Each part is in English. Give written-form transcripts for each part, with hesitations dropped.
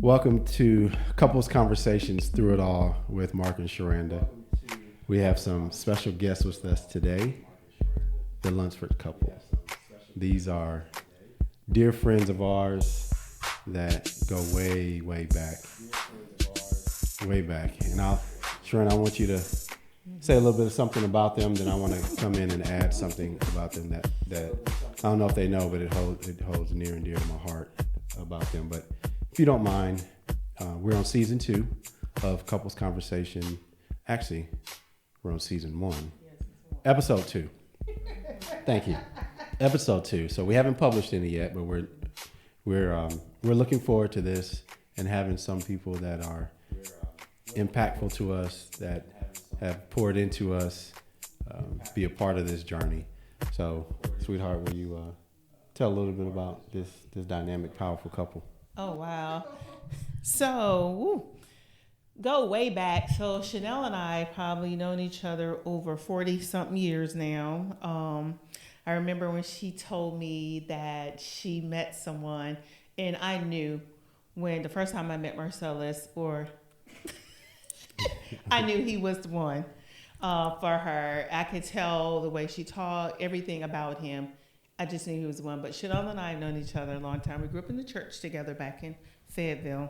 Welcome to Couples Conversations Through It All with Mark and Sharanda. We have some special guests with us today, the Lunsford couple. These are dear friends of ours that go way, way back. Way back. And Sharanda, I want you to say a little bit of something about them, then I want to come in and add something about them that I don't know if they know, but it holds near and dear to my heart about them. But if you don't mind, we're on season 2 of Couples Conversation. Actually, we're on season 1, episode 2. Thank you, episode 2. So we haven't published any yet, but we're looking forward to this and having some people that are impactful to us, that have poured into us, be a part of this journey. So, sweetheart, will you tell a little bit about this dynamic, powerful couple? Oh, wow. So, go way back. So, Shanell and I probably known each other over 40-something years now. I remember when she told me that she met someone, and I knew when the first time I met Marcelious, or I knew he was the one for her. I could tell the way she talked, everything about him. I just knew he was the one. But Shanell and I have known each other a long time. We grew up in the church together back in Fayetteville.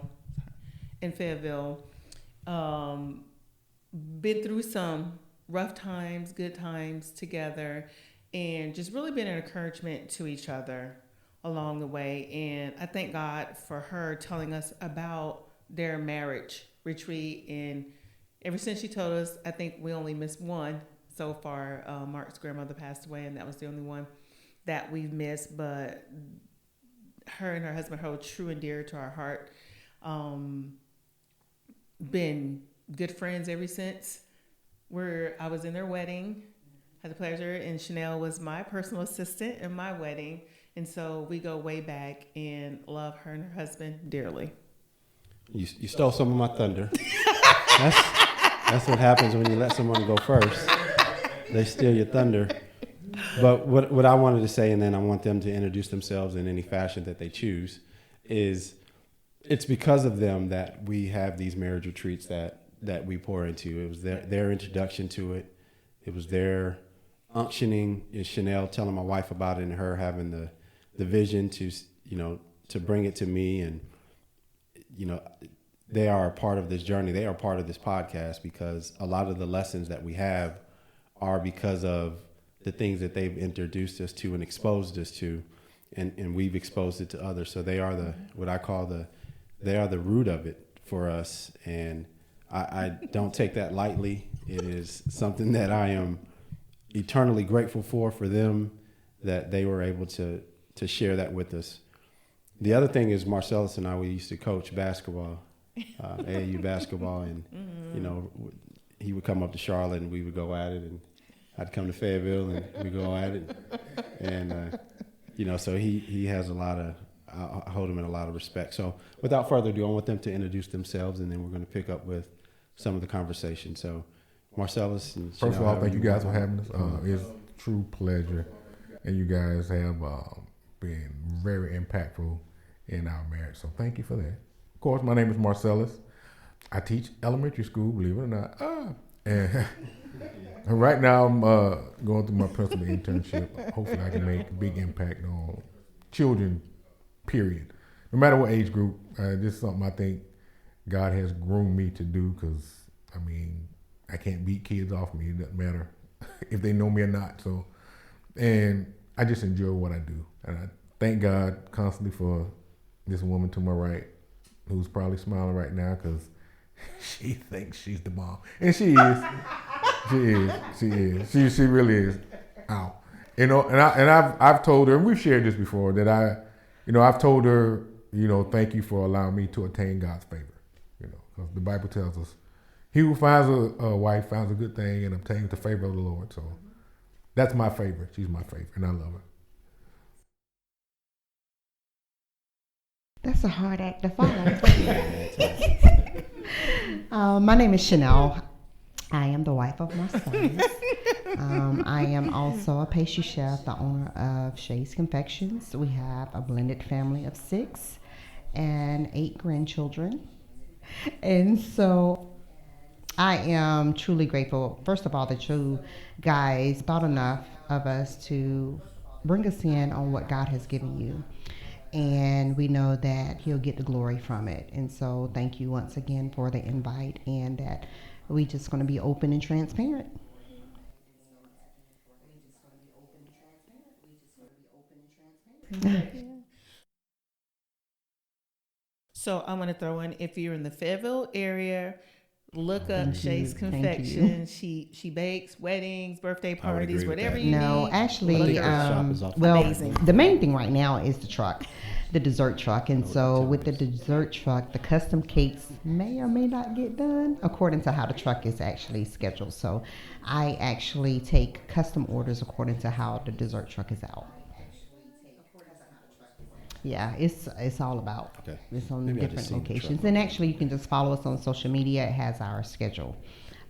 Been through some rough times, good times together, and just really been an encouragement to each other along the way. And I thank God for her telling us about their marriage retreat. And ever since she told us, I think we only missed one so far. Mark's grandmother passed away, and that was the only one that we've missed. But her and her husband hold true and dear to our heart. Been good friends ever since. I was in their wedding, had the pleasure, and Shanell was my personal assistant in my wedding. And so we go way back and love her and her husband dearly. You stole some of my thunder. That's what happens when you let someone go first. They steal your thunder. But what I wanted to say, and then I want them to introduce themselves in any fashion that they choose, is it's because of them that we have these marriage retreats that we pour into. It was their introduction to it. It was their unctioning, and Shanell telling my wife about it, and her having the vision to bring it to me. And they are a part of this journey. They are part of this podcast because a lot of the lessons that we have are because of the things that they've introduced us to and exposed us to, and we've exposed it to others. So they are they are the root of it for us, and I don't take that lightly. It is something that I am eternally grateful for them, that they were able to share that with us. The other thing is Marcelious and I, we used to coach basketball, AAU basketball, and he would come up to Charlotte and we would go at it, and I'd come to Fayetteville and we go at it, and so he has a lot of, I hold him in a lot of respect. So without further ado, I want them to introduce themselves, and then we're going to pick up with some of the conversation. So Marcelious and Shanell, first of all, thank you guys for having us. It's a true pleasure, and you guys have been very impactful in our marriage. So thank you for that. Of course, my name is Marcelious. I teach elementary school, believe it or not. And right now I'm going through my principal internship. Hopefully I can make a big impact on children, period. No matter what age group. This is something I think God has groomed me to do, because, I can't beat kids off me. It doesn't matter if they know me or not. So, and I just enjoy what I do. And I thank God constantly for this woman to my right, who's probably smiling right now because she thinks she's the mom. And she is. She is. She really is. Ow. And I've told her, and we've shared this before, that I've told her, thank you for allowing me to attain God's favor. Because the Bible tells us, he who finds a wife finds a good thing and obtains the favor of the Lord. So that's my favorite. She's my favorite, and I love her. That's a hard act to follow. My name is Shanell. I am the wife of Marcelious. I am also a pastry chef, the owner of Shay's Confections. We have a blended family of 6, and 8 grandchildren. And so I am truly grateful, first of all, that you guys thought enough of us to bring us in on what God has given you. And we know that He'll get the glory from it. And so thank you once again for the invite, and that we just going to be open and transparent. So I'm going to throw in, if you're in the Fayetteville area, look up Thank Shay's you. Thank Confection. She bakes weddings, birthday I would parties, agree with whatever that. you No, need. actually, Look her up. shop is off. well, Amazing. the main thing right now is the truck, the dessert truck. And so with the dessert truck, the custom cakes may or may not get done according to how the truck is actually scheduled. So I actually take custom orders according to how the dessert truck is out. Yeah, it's all about. Okay. It's on Maybe I different just seen the locations. truck. And actually, you can just follow us on social media. It has our schedule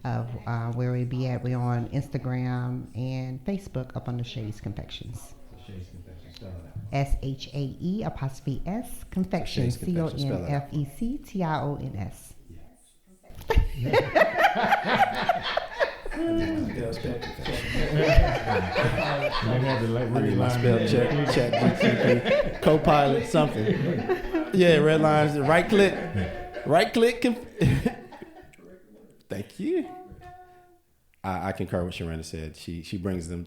of where we'll be at. We're on Instagram and Facebook up under Shay's Confections. SHAE apostrophe S Confections, Shay's Confections, spell that. CONFECTIONS. I need my spell check, GTP, co-pilot, something. Yeah, red lines, right click. Thank you. I concur with Sharenda said. She brings them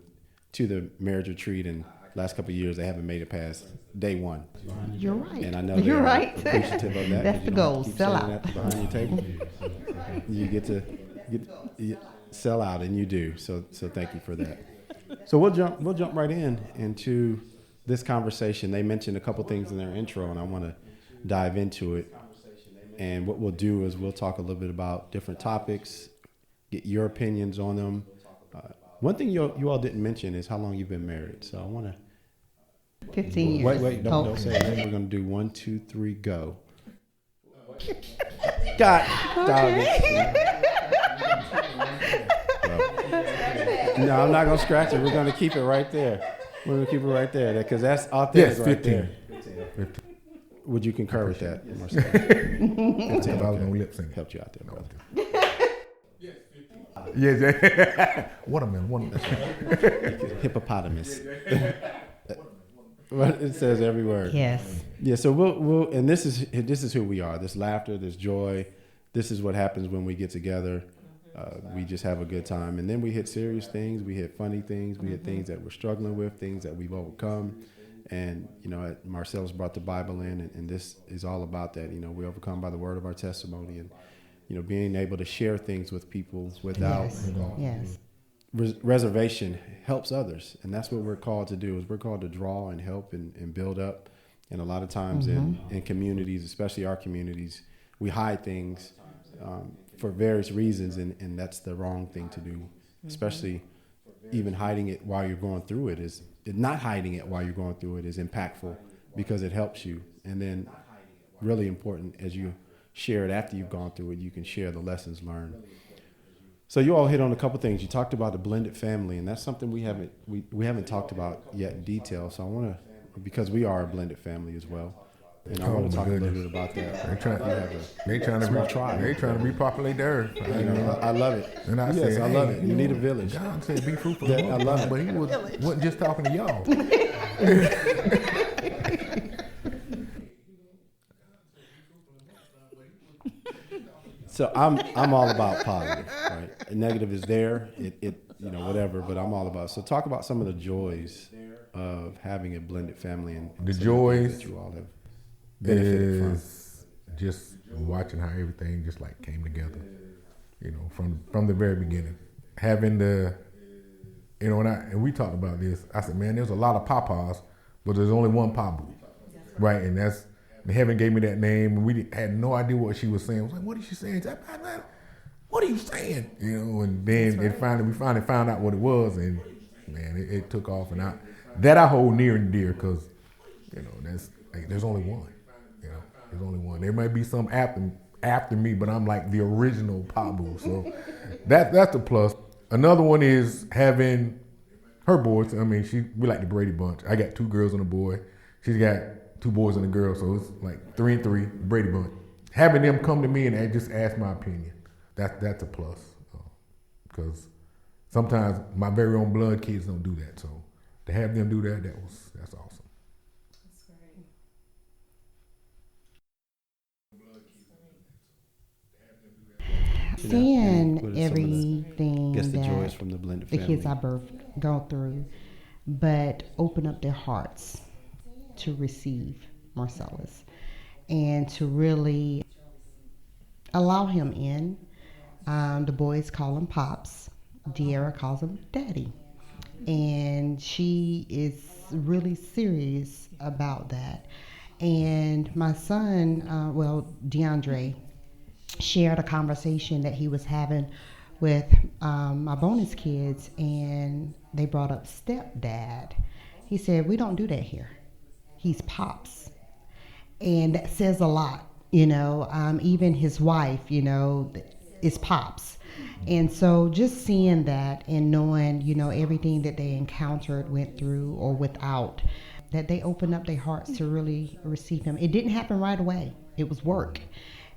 to the marriage retreat, and last couple of years they haven't made it past day one. You're right. And I know You're they're right. appreciative of that. 'cause That's you the don't goal. have to keep Sell saying out. that behind your table. You get to sell out, and you do. So thank you for that. So we'll jump right into this conversation. They mentioned a couple things in their intro, and I want to dive into it. And what we'll do is we'll talk a little bit about different topics, get your opinions on them. One thing you all didn't mention is how long you've been married. So I want to 15 years. wait, don't say that. We're gonna do 1, 2, 3, go. God, dog. No, I'm not gonna scratch it. We're gonna keep it right there. We're gonna keep it right there because that's authentic. Yes, right 15. there. 15. Would you concur with that, Marcel? If I was gonna lip sync. Helped you out there, brother. Yes. Watermelon. Hippopotamus. It says every word. Yes. Yeah. So we'll and this is who we are. This laughter, this joy. This is what happens when we get together. We just have a good time, and then we hit serious things. We hit funny things. We hit things that we're struggling with, things that we've overcome. And Marcel's brought the Bible in, and this is all about that. We overcome by the word of our testimony, and being able to share things with people without Yes. reservation helps others, and that's what we're called to do. Is we're called to draw and help and build up. And a lot of times in communities, especially our communities, we hide things for various reasons, and that's the wrong thing to do. Especially even hiding it while you're going through it is not hiding it while you're going through it is impactful because it helps you. And then really important as you share it after you've gone through it, you can share the lessons learned. So you all hit on a couple things. You talked about the blended family, and that's something we haven't talked about yet in detail. So I want to, because we are a blended family as well, and I want to talk a little bit about that. They trying to repopulate the earth. I love it. And I yes, said, I love it. You need a village. John said, "Be fruitful." I love it. But he wasn't just talking to y'all. So I'm all about positive, right? Negative is there, whatever, but I'm all about. So talk about some of the joys of having a blended family and The some of joys things that you all have benefited from. is just watching how everything just like came together, from the very beginning. Having the, and we talked about this. I said, man, there's a lot of papas, but there's only one Pabu, right? And that's. Heaven gave me that name, and we had no idea what she was saying. I was like, "What is she saying? What are you saying?" And then we finally found out what it was, and man, it took off. And I hold near and dear because, there's only one. There's only one. There might be some after me, but I'm like the original Pabu. So that's the plus. Another one is having her boys. I mean, we like the Brady Bunch. I got 2 girls and a boy. She's got two boys and a girl, so it's like 3 and 3, Brady Bunch. Having them come to me and just ask my opinion, that's a plus. Because sometimes my very own blood kids don't do that. So to have them do that, that's awesome. That's great. Seeing what are some of the- everything Guess the joys that from the blended the family. kids I birth go through, but open up their hearts to receive Marcellus and to really allow him in. The boys call him Pops. De'Ara calls him Daddy. And she is really serious about that. And my son, DeAndre, shared a conversation that he was having with my bonus kids, and they brought up stepdad. He said, "We don't do that here. He's Pops." And that says a lot, even his wife, is Pops. And so just seeing that and knowing, everything that they encountered, went through, or without, that they opened up their hearts to really receive him. It didn't happen right away. It was work.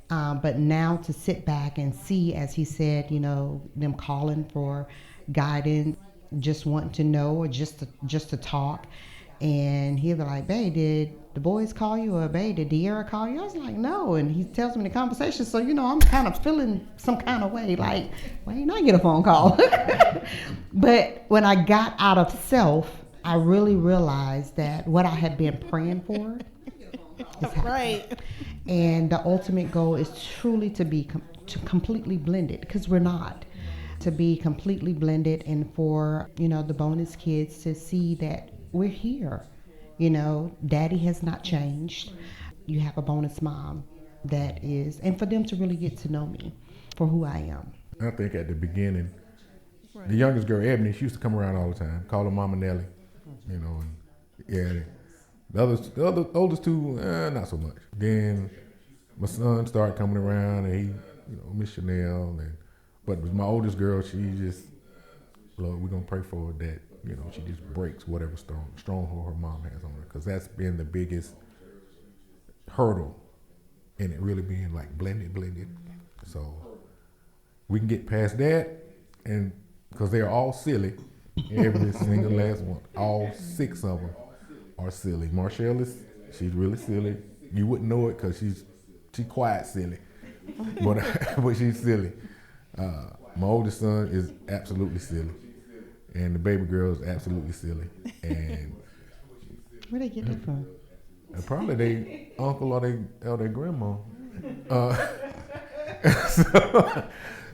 But now to sit back and see, as he said, them calling for guidance, just wanting to know, or just to talk. And he'll be like, "Babe, did the boys call you?" Or, "Babe, did De'Ara call you?" I was like, "No." And he tells me the conversation. So, I'm kind of feeling some kind of way, like, why didn't I get a phone call? But when I got out of self, I really realized that what I had been praying for is happening. Right. And the ultimate goal is truly to be completely blended, because we're not. To be completely blended, and for, the bonus kids to see that we're here. Daddy has not changed. You have a bonus mom that is, and for them to really get to know me for who I am. I think at the beginning, the youngest girl, Ebony, she used to come around all the time, call her Mama Nelly, and yeah. The oldest two, not so much. Then my son started coming around, and he, Miss Chanel, but with my oldest girl, she just, Lord, we're gonna pray for her that, she just breaks whatever stronghold her mom has on her, because that's been the biggest hurdle in it really being like blended. So we can get past that, and because they're all silly, every single last one, all 6 of them are silly. Marcelious, she's really silly. You wouldn't know it because she's quiet silly, but she's silly. My oldest son is absolutely silly, and the baby girl is absolutely silly. And Where they get that from? probably they uncle or their grandma.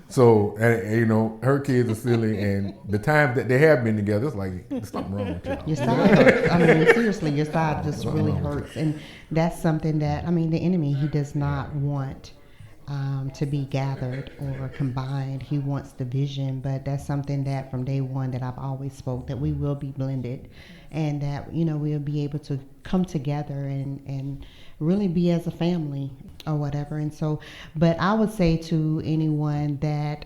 So her kids are silly, and the times that they have been together, it's like there's something wrong with y'all. Your side hurts. I mean, seriously, your side just really hurts. And that's something that, the enemy, he does not want to be gathered or combined. He wants division, but that's something that from day one that I've always spoke, that we will be blended, and that, we'll be able to come together and really be as a family or whatever. And so, but I would say to anyone that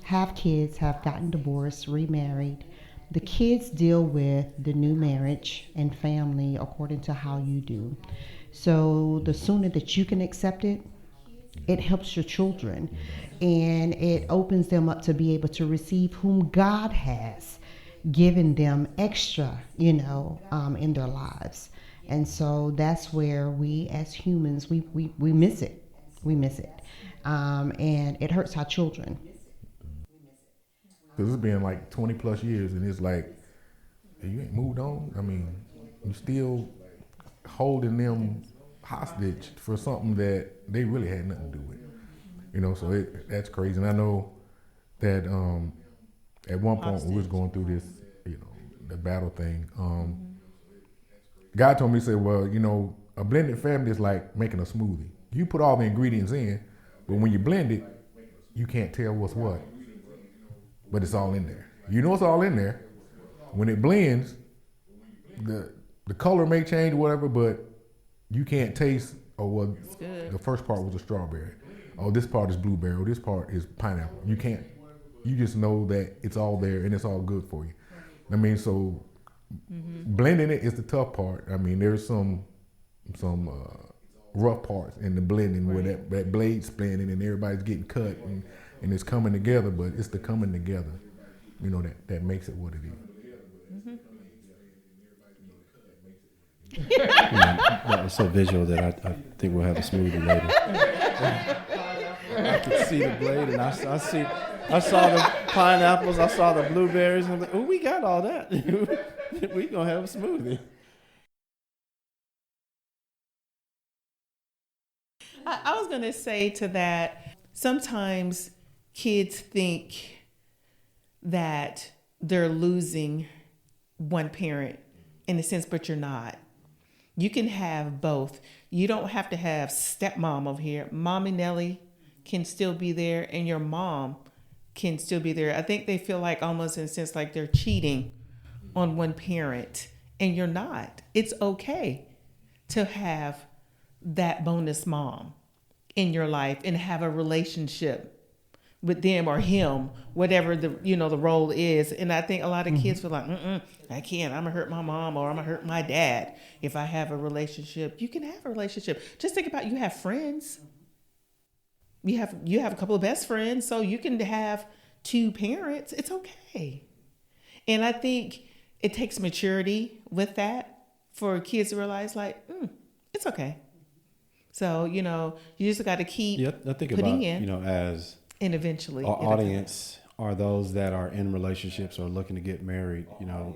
have kids, have gotten divorced, remarried, the kids deal with the new marriage and family according to how you do. So the sooner that you can accept it, it helps your children, and it opens them up to be able to receive whom God has given them extra, in their lives. And so that's where we as humans, we miss it. We miss it. And it hurts our children. Because it's been like 20 plus years, and it's like, you ain't moved on. I mean, you still holding them hostage for something that they really had nothing to do with. So that's crazy. And I know that at one point when we was going through this, the battle thing, God told me, he said, well, a blended family is like making a smoothie. You put all the ingredients in, but when you blend it, you can't tell what's what. But it's all in there. It's all in there. When it blends, the color may change or whatever, but you can't taste, the first part was a strawberry. Oh, this part is blueberry. Oh, this part is pineapple. You can't. You just know that it's all there and it's all good for you. So blending it is the tough part. There's some rough parts in the blending where that blade's splitting and everybody's getting cut and it's coming together, but it's the coming together, that makes it what it is. That was so visual that I think we'll have a smoothie later. I could see the blade, and I saw the pineapples, I saw the blueberries, and I'm like, oh, we got all that. We gonna have a smoothie. I was going to say to that, sometimes kids think that they're losing one parent in a sense, but you're not. You can have both. You don't have to have stepmom over here. Mommy Nellie can still be there, and your mom can still be there. I think they feel like almost in a sense like they're cheating on one parent, and you're not. It's okay to have that bonus mom in your life and have a relationship with them or him, whatever the role is. And I think a lot of kids feel like, I can't. I'm gonna hurt my mom or I'm gonna hurt my dad if I have a relationship. You can have a relationship. Just think about, you have friends. You have a couple of best friends, so you can have two parents. It's okay. And I think it takes maturity with that for kids to realize it's okay. So, you just got to keep I think putting about, in. As and eventually our audience are those that are in relationships or looking to get married.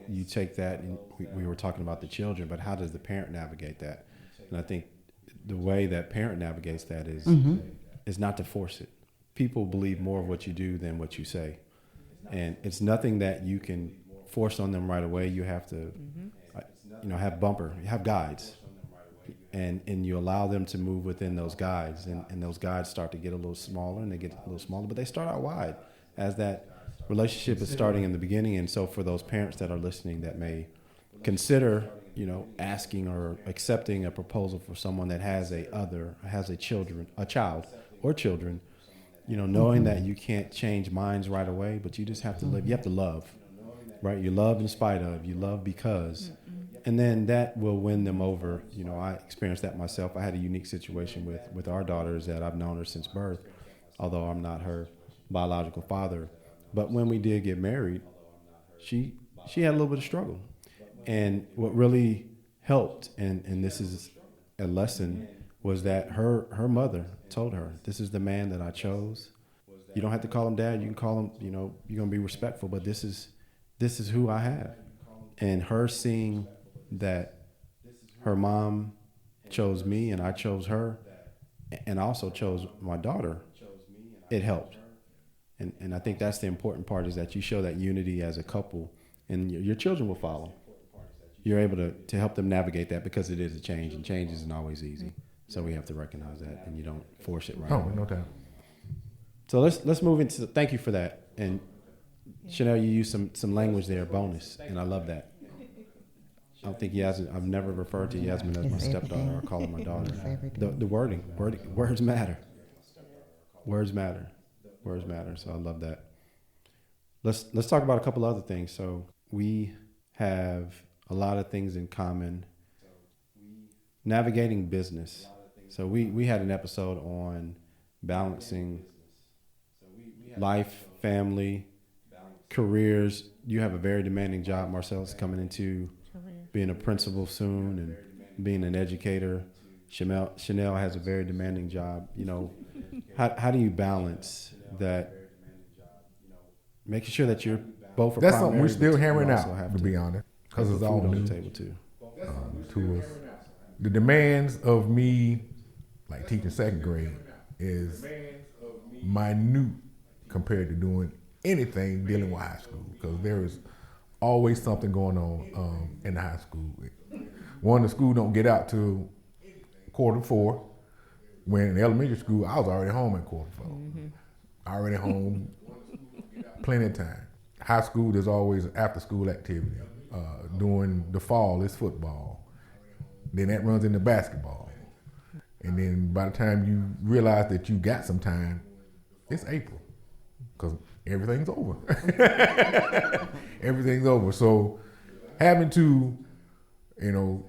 You take that, and we were talking about the children, but how does the parent navigate that? And I think the way that parent navigates that is not to force it. People believe more of what you do than what you say. And it's nothing that you can force on them right away. You have to, have guides. And you allow them to move within those guides, and those guides start to get a little smaller, and they get a little smaller, but they start out wide as that relationship is starting in the beginning. And so for those parents that are listening that may consider, asking or accepting a proposal for someone that has a child or children, knowing that you can't change minds right away, but you just have to live. You have to love, right? You love in spite of, you love because. And then that will win them over. I experienced that myself. I had a unique situation with our daughters that I've known her since birth, although I'm not her biological father. But when we did get married, she had a little bit of struggle. And what really helped, and this is a lesson, was that her mother told her, this is the man that I chose. You don't have to call him dad. You can call him, you're going to be respectful, but this is who I have. And her seeing that her mom chose me and I chose her and also chose my daughter, it helped. And I think that's the important part, is that you show that unity as a couple, and your children will follow. You're able to help them navigate that, because it is a change, and change isn't always easy. So we have to recognize that, and you don't force it right away. No doubt. So let's move into, thank you for that. And Shanell, you used some language there, bonus, and I love that. I don't think I've never referred to Yasmin as my stepdaughter or call her my daughter. The wording, words matter. Words matter. So I love that. Let's talk about a couple other things. So we have a lot of things in common. Navigating business. So we had an episode on balancing life, family, careers. You have a very demanding job. Marcel's coming into being a principal soon and being an educator. Shanell has a very demanding job. How do you balance that? Making sure that you're both. That's something we're still hammering out, to be honest, because it's all new on the table too. To us. The demands of me, like teaching second grade, is minute compared to doing anything dealing with high school, because there is always something going on in the high school. One, the school don't get out till 4:15. When in elementary school, I was already home at 4:15. Already home, plenty of time. High school, there's always after school activity. During the fall, it's football. Then that runs into basketball. And then by the time you realize that you got some time, it's April, because everything's over. Everything's over. So having to,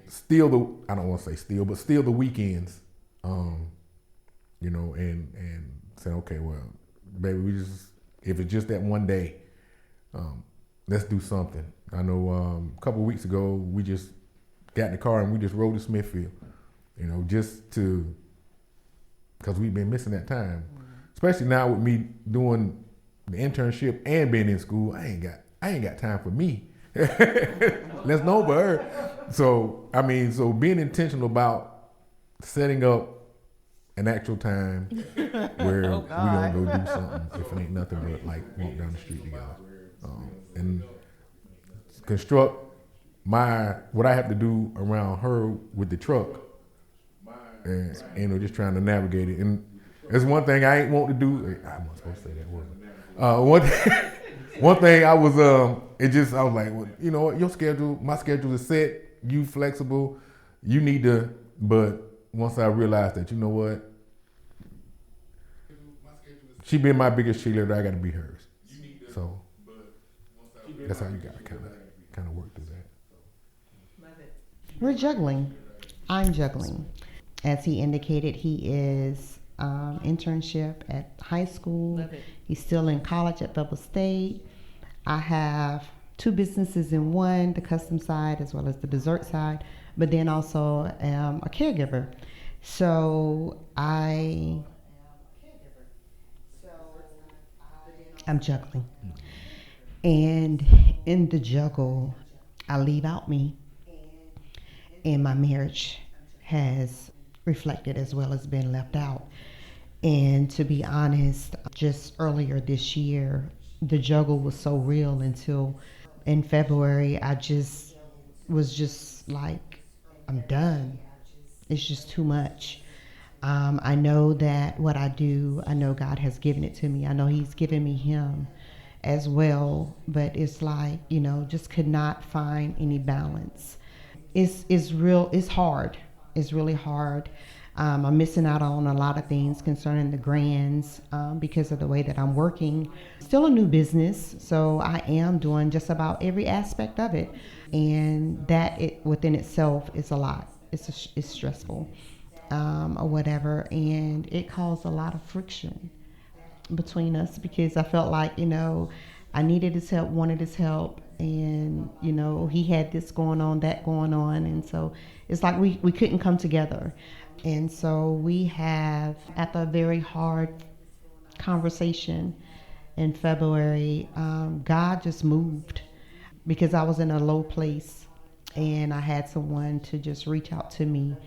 Still I don't want to say still, but still the weekends, and saying, okay, well, baby, if it's just that one day, let's do something. I know a couple of weeks ago, we just got in the car and we just rode to Smithfield, because we've been missing that time. Especially now with me doing the internship and being in school, I ain't got time for me. Let's know about her. So being intentional about setting up an actual time where we gonna go do something, if it ain't nothing but like walk down the street together, and construct what I have to do around her with the truck, and just trying to navigate it. And there's one thing I ain't want to do. I'm not supposed to say that word. One thing I was I was like, well, you know what, my schedule is set, you flexible, you need to, but once I realized that, you know what, she been my biggest cheerleader, I gotta be hers. So that's how you gotta kind of work through that. We're juggling. I'm juggling. As he indicated, he is internship at high school. He's still in college at Bevel State. I have 2 businesses in one, the custom side as well as the dessert side, but then also am a caregiver. So I'm juggling. And in the juggle, I leave out me. And my marriage has reflected as well as been left out. And to be honest, just earlier this year, the juggle was so real until in February, I was just like, I'm done. It's just too much. I know that what I do, I know God has given it to me. I know He's given me him as well, but it's like, just could not find any balance. It's hard. It's really hard. I'm missing out on a lot of things concerning the grands because of the way that I'm working. Still a new business, so I am doing just about every aspect of it, and that within itself is a lot. It's stressful or whatever, and it caused a lot of friction between us because I felt like I needed his help, wanted his help, and he had this going on, that going on, and so it's like we couldn't come together. And so we have, after a very hard conversation in February, God just moved because I was in a low place and I had someone to just reach out to me,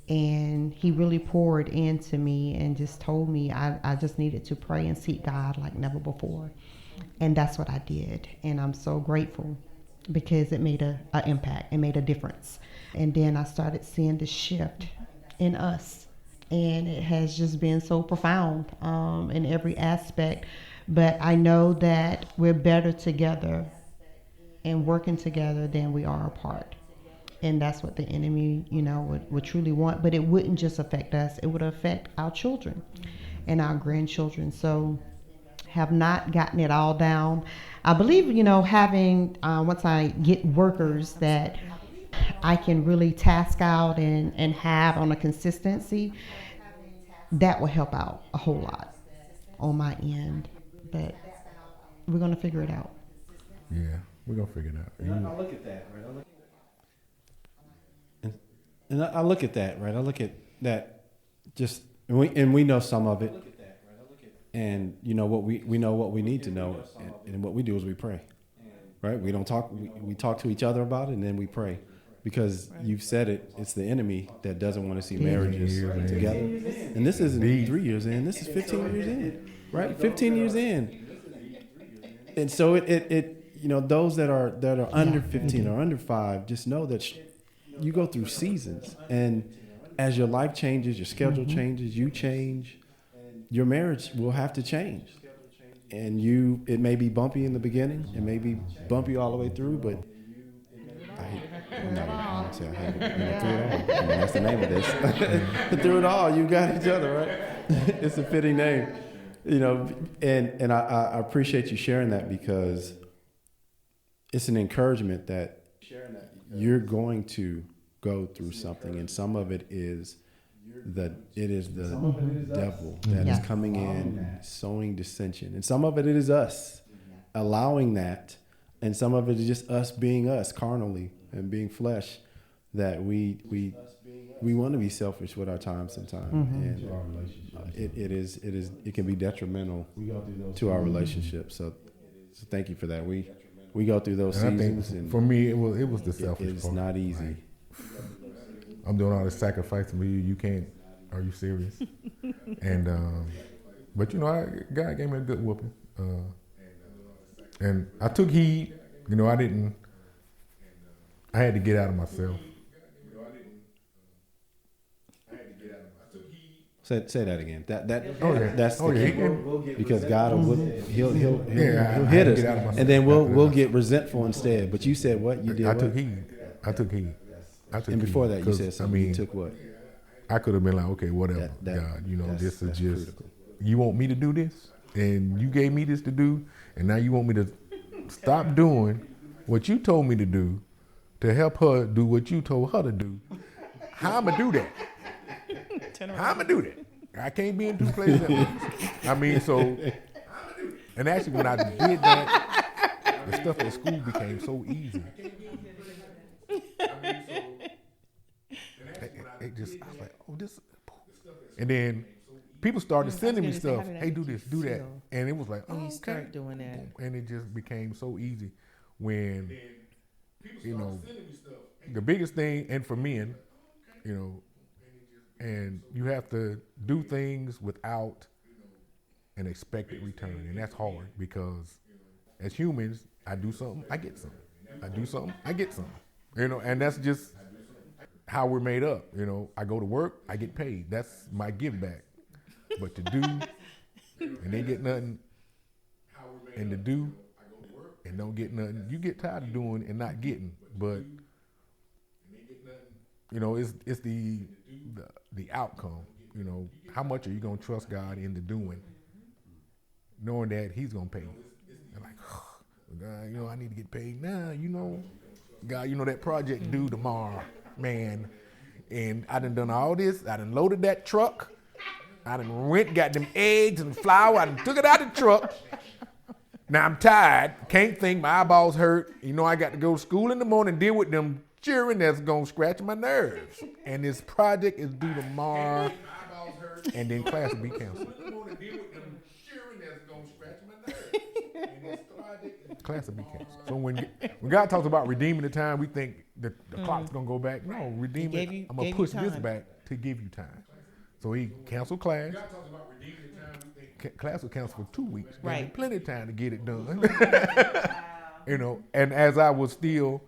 and he really poured into me and just told me I just needed to pray and seek God like never before. And that's what I did. And I'm so grateful because it made an impact. It made a difference. And then I started seeing the shift in us, and it has just been so profound in every aspect. But I know that we're better together and working together than we are apart, and that's what the enemy would truly want. But it wouldn't just affect us, it would affect our children and our grandchildren. So have not gotten it all down. I believe having once I get workers that I can really task out and have on a consistency, that will help out a whole lot on my end. But we're going to figure it out. Yeah, we're going to figure it out. I look at that, right? I look at that, right? I look at that just, and we know some of it. And what we know what we need to know, and what we do is we pray, right? We don't talk. We talk to each other about it, and then we pray. Because you've said it, it's the enemy that doesn't want to see marriages together. And this isn't 3 years in, this is 15 years in, right? 15 years in. And so those that are under 15 or under 5, just know that you go through seasons. And as your life changes, your schedule changes, you change, your marriage will have to change. And it may be bumpy in the beginning, it may be bumpy all the way through, but I'm not even going to say I hate it. Through it all. That's the name of this. Through it all, you got each other, right? It's a fitting name, And I appreciate you sharing that because it's an encouragement that you're going to go through something, and some of it is the devil that is Yes. coming in, sowing dissension, and some of it is us allowing that, and some of it is just us being us carnally and being flesh, that we want to be selfish with our time sometimes, and it can be detrimental to our relationship. So thank you for that. We go through those And I seasons, think and for me, it was the selfish it's part. not easy. I'm doing all this sacrifice for you. You can't. Are you serious? And but God gave me a good whooping, and I took heed. I had to get out of myself. Say that again. Yeah. That's the key. Because God will he'll I hit had to us, get out of myself and then after we'll that. get resentful instead. But you said what? You did I what? took heed. And before that, you said something. You took what? I could have been like, okay, whatever. God, this is just critical. You want me to do this, and you gave me this to do, and now you want me to stop doing what you told me to do to help her do what you told her to do. How I'm gonna do that? How I'm gonna do that? I can't be in two places at once. And actually, when I did that, the stuff at school became so easy. I was like, oh, this. And then people started sending me stuff. Hey, do this, do that. And it was like, oh, you start doing that. And it just became so easy when, the biggest thing, and for men, and you have to do things without an expected return. And that's hard because as humans, I do something, I get something. I do something, I get something. And that's just how we're made up. I go to work, I get paid. That's my give back. But to do and they get nothing, and to do and don't get nothing, you get tired of doing and not getting. But it's the outcome. How much are you gonna trust God in the doing, knowing that He's gonna pay you? And like, God, I need to get paid now. God, that project due tomorrow, man. And I done all this. I done loaded that truck. I done got them eggs and flour. I done took it out of the truck. Now I'm tired. Can't think. My eyeballs hurt. I got to go to school in the morning and deal with them children that's going to scratch my nerves. And this project is due tomorrow. And then class will be canceled. Class will be canceled. So when God talks about redeeming the time, we think that the clock's going to go back. No, redeem it. I'm going to push this back to give you time. So He canceled class. Class was canceled for 2 weeks. Right. Plenty of time to get it done. And as I was still,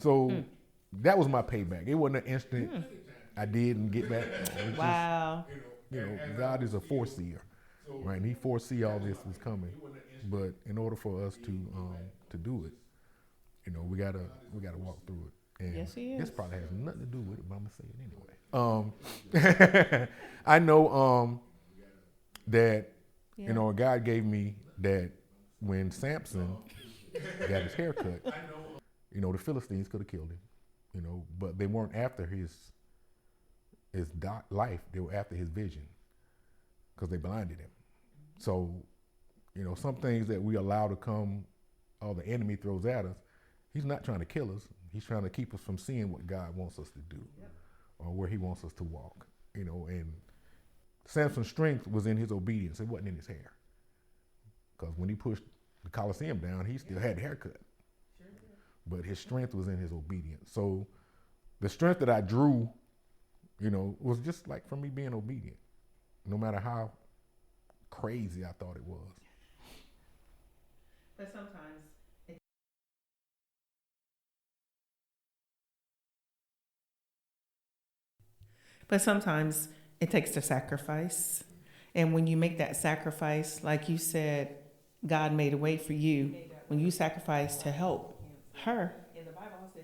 that was my payback. It wasn't an instant I did and get back. Wow. God is a foreseer, right? And He foresee all this was coming. But in order for us to do it, we gotta walk through it. And yes, He is. This probably has nothing to do with it, but I'm gonna say it anyway. I know that God gave me that when Samson got his hair cut, the Philistines could have killed him, but they weren't after his life. They were after his vision because they blinded him. So, some things that we allow to come, or the enemy throws at us, he's not trying to kill us. He's trying to keep us from seeing what God wants us to do, or where He wants us to walk. And Samson's strength was in his obedience. It wasn't in his hair. Because when he pushed the Colosseum down, he still had the haircut. But his strength was in his obedience. So the strength that I drew, was just like from me being obedient, no matter how crazy I thought it was. But sometimes it takes a sacrifice. And when you make that sacrifice, like you said, God made a way for you. When you sacrificed to help her,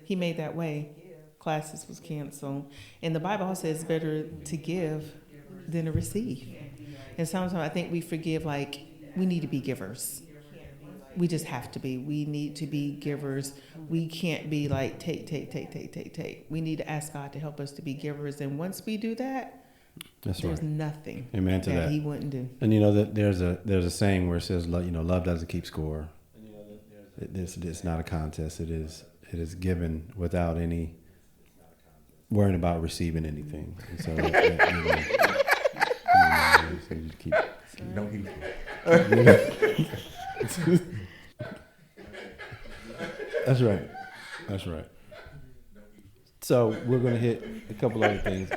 He made that way. Classes was canceled. And the Bible also says it's better to give than to receive. And sometimes I think we forgive, like we need to be givers. we just have to be. We need to be givers. We can't be like take. We need to ask God to help us to be givers. And once we do that, That's there's right. nothing Amen to that. He wouldn't do. And you know that there's a saying where it says, love doesn't keep score. It's not a contest. It is given without any worrying about receiving anything. And so so you keep. Don't eat. That's right. That's right. So we're going to hit a couple other things.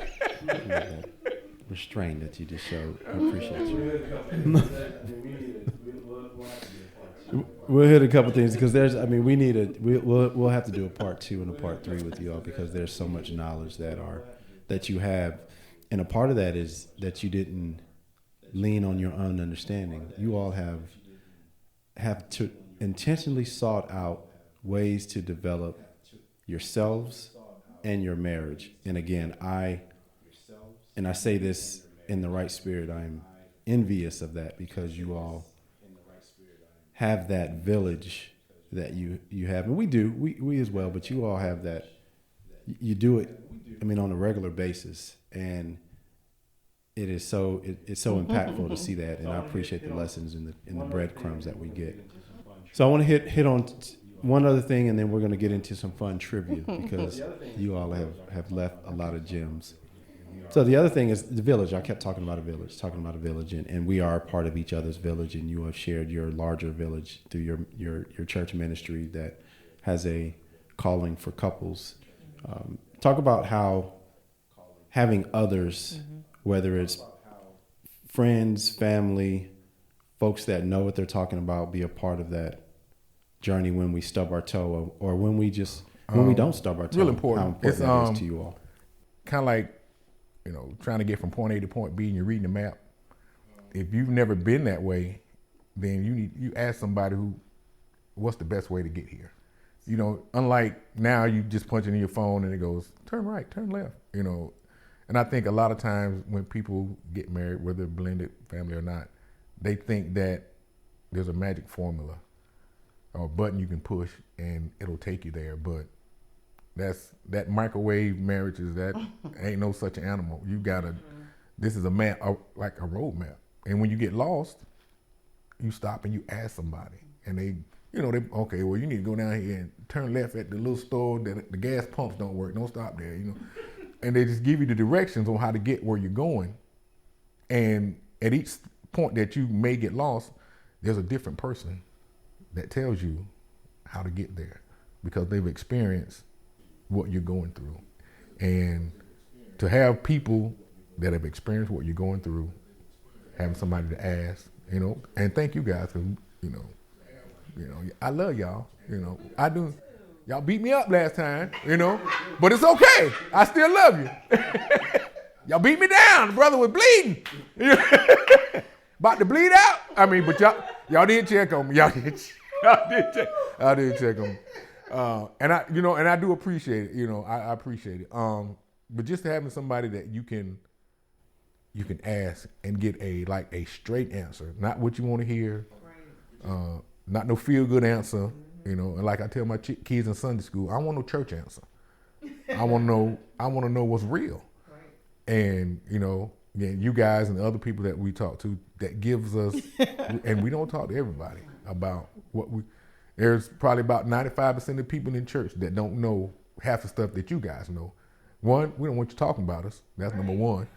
Restraint that you just showed. I appreciate you. We'll hit a couple things because we'll have to do a part 2 and a part 3 with you all because there's so much knowledge that you have, and a part of that is that you didn't lean on your own understanding. You all have to intentionally sought out ways to develop yourselves and your marriage. And again, I say this in the right spirit. I'm envious of that because you all have that village that you have, and we do, we as well. But you all have that. You do it. I mean, on a regular basis, and it's so impactful to see that. And I appreciate the lessons and the breadcrumbs that we get. So I want to hit on one other thing, and then we're going to get into some fun trivia because you all have left a lot of gems. So the other thing is the village. I kept talking about a village, and we are part of each other's village, and you have shared your larger village through your church ministry that has a calling for couples. Talk about how having others, whether it's friends, family, folks that know what they're talking about, be a part of that journey when we stub our toe or when we don't stub our toe. Real important. How important that is to you all. Kind of like, trying to get from point A to point B and you're reading the map. If you've never been that way, then you ask somebody what's the best way to get here? Unlike now you just punch it in your phone and it goes, turn right, turn left, And I think a lot of times when people get married, whether blended family or not, they think that there's a magic formula or a button you can push and it'll take you there. But that microwave marriages, that ain't no such animal. You gotta, this is a map, like a road map. And when you get lost, you stop and you ask somebody. And they, okay, well, you need to go down here and turn left at the little store that the gas pumps don't work. Don't stop there, And they just give you the directions on how to get where you're going. And at each point that you may get lost, there's a different person that tells you how to get there because they've experienced what you're going through. And to have people that have experienced what you're going through, having somebody to ask, and thank you guys, because, I love y'all, I do. Y'all beat me up last time, but it's okay. I still love you. Y'all beat me down. The brother was bleeding. About to bleed out. I mean, but y'all did check on me. I did check on me. And I do appreciate it. I appreciate it. But just having somebody that you can ask and get a straight answer, not what you want to hear, not no feel good answer. And like I tell my kids in Sunday school, I want no church answer. I want to know what's real. And you guys and the other people that we talk to, that gives us, and we don't talk to everybody about what we. There's probably about 95% of people in church that don't know half the stuff that you guys know. One, we don't want you talking about us. That's number one.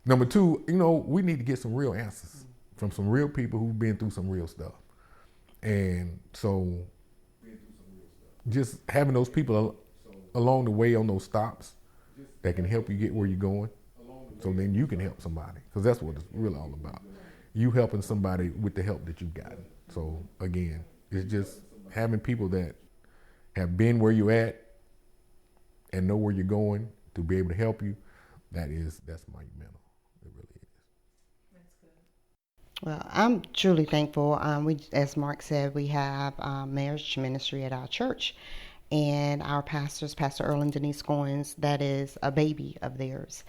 Number two, we need to get some real answers from some real people who've been through some real stuff. And so just having those people along the way on those stops that can help you get where you're going, so then you can help somebody, because that's what it's really all about. You helping somebody with the help that you've gotten. So again, it's just having people that have been where you're at and know where you're going to be able to help you. That's monumental. It really is. That's good. Well, I'm truly thankful. As Mark said, we have marriage ministry at our church, and our pastors, Pastor Earl and Denise Goins, that is a baby of theirs.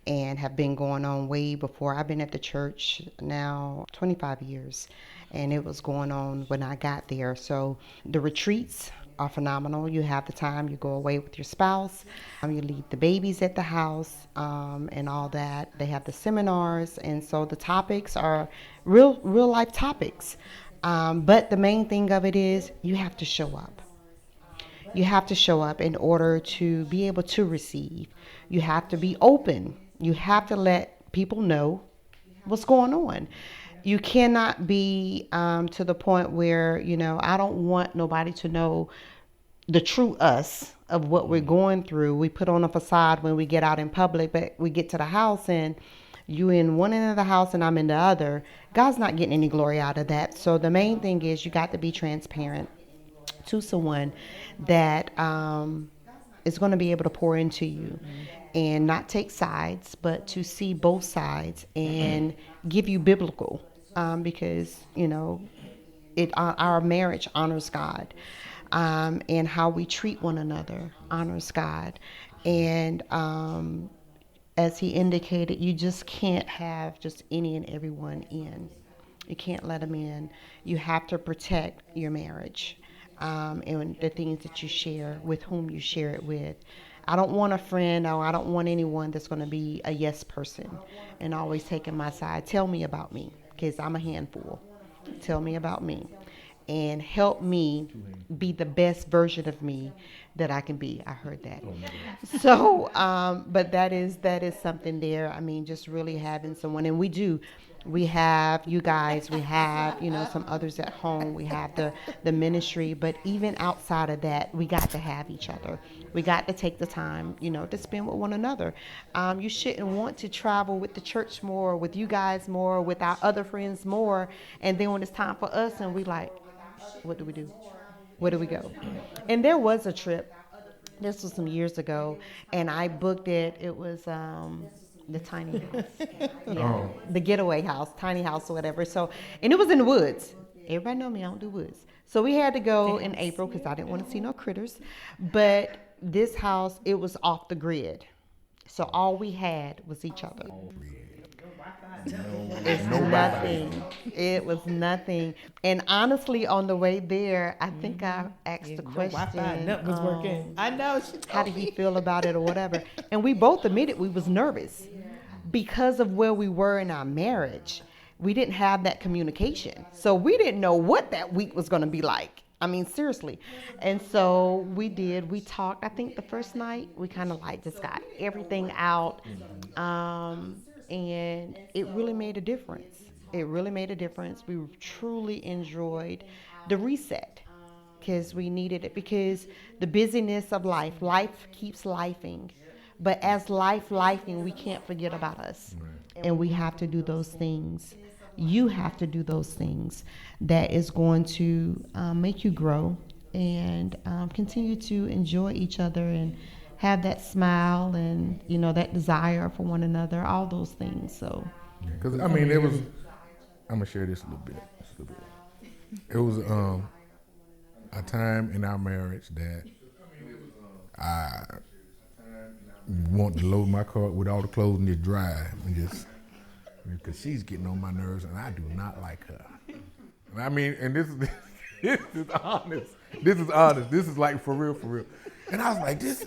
and have been going on way before. I've been at the church now 25 years, and it was going on when I got there. So the retreats are phenomenal. You have the time, you go away with your spouse, you leave the babies at the house, and all that. They have the seminars, and so the topics are real life topics. But the main thing of it is you have to show up. You have to show up in order to be able to receive. You have to be open. You have to let people know what's going on. You cannot be to the point where, I don't want nobody to know the true us of what we're going through. We put on a facade when we get out in public, but we get to the house and you in one end of the house and I'm in the other. God's not getting any glory out of that. So the main thing is you got to be transparent to someone that is going to be able to pour into you and not take sides, but to see both sides and give you biblical, because our marriage honors God, and how we treat one another honors God. And as he indicated, you just can't have just any and everyone in. You can't let them in. You have to protect your marriage, and the things that you share, with whom you share it with. I don't want a friend, or I don't want anyone that's going to be a yes person and always taking my side. Tell me about me, because I'm a handful. Tell me about me and help me be the best version of me that I can be. I heard that. So, but that is something there. I mean, just really having someone, and we have you guys, we have, some others at home, we have the ministry, but even outside of that, we got to have each other. We got to take the time, to spend with one another. You shouldn't want to travel with the church more, with you guys more, with our other friends more, and then when it's time for us and we like, what do we do? Where do we go? And there was a trip. This was some years ago, and I booked it. It was the tiny house, the getaway house, tiny house or whatever. So, and it was in the woods. Everybody know me, I don't do woods. So we had to go in April because I didn't want to see no critters. But this house, it was off the grid. So all we had was each other. It's nothing. It was nothing. And honestly, on the way there, I think I asked the question. Nothing was working. I know. How did he feel about it or whatever? And we both admitted we was nervous because of where we were in our marriage. We didn't have that communication. So we didn't know what that week was going to be like. I mean, seriously. And so we talked. I think the first night we kind of just got everything out. And it really made a difference. It really made a difference. We truly enjoyed the reset because we needed it, because the busyness of life keeps lifing. But as lifing, we can't forget about us. Right. And we have to do those things. You have to do those things that is going to make you grow and continue to enjoy each other and have that smile and, that desire for one another, all those things. So, because I mean, it was, I'm going to share this a little bit. It was a time in our marriage that I want to load my car with all the clothes and just drive and just, because she's getting on my nerves and I do not like her. I mean, and this is honest. This is honest. This is like for real. And I was like, this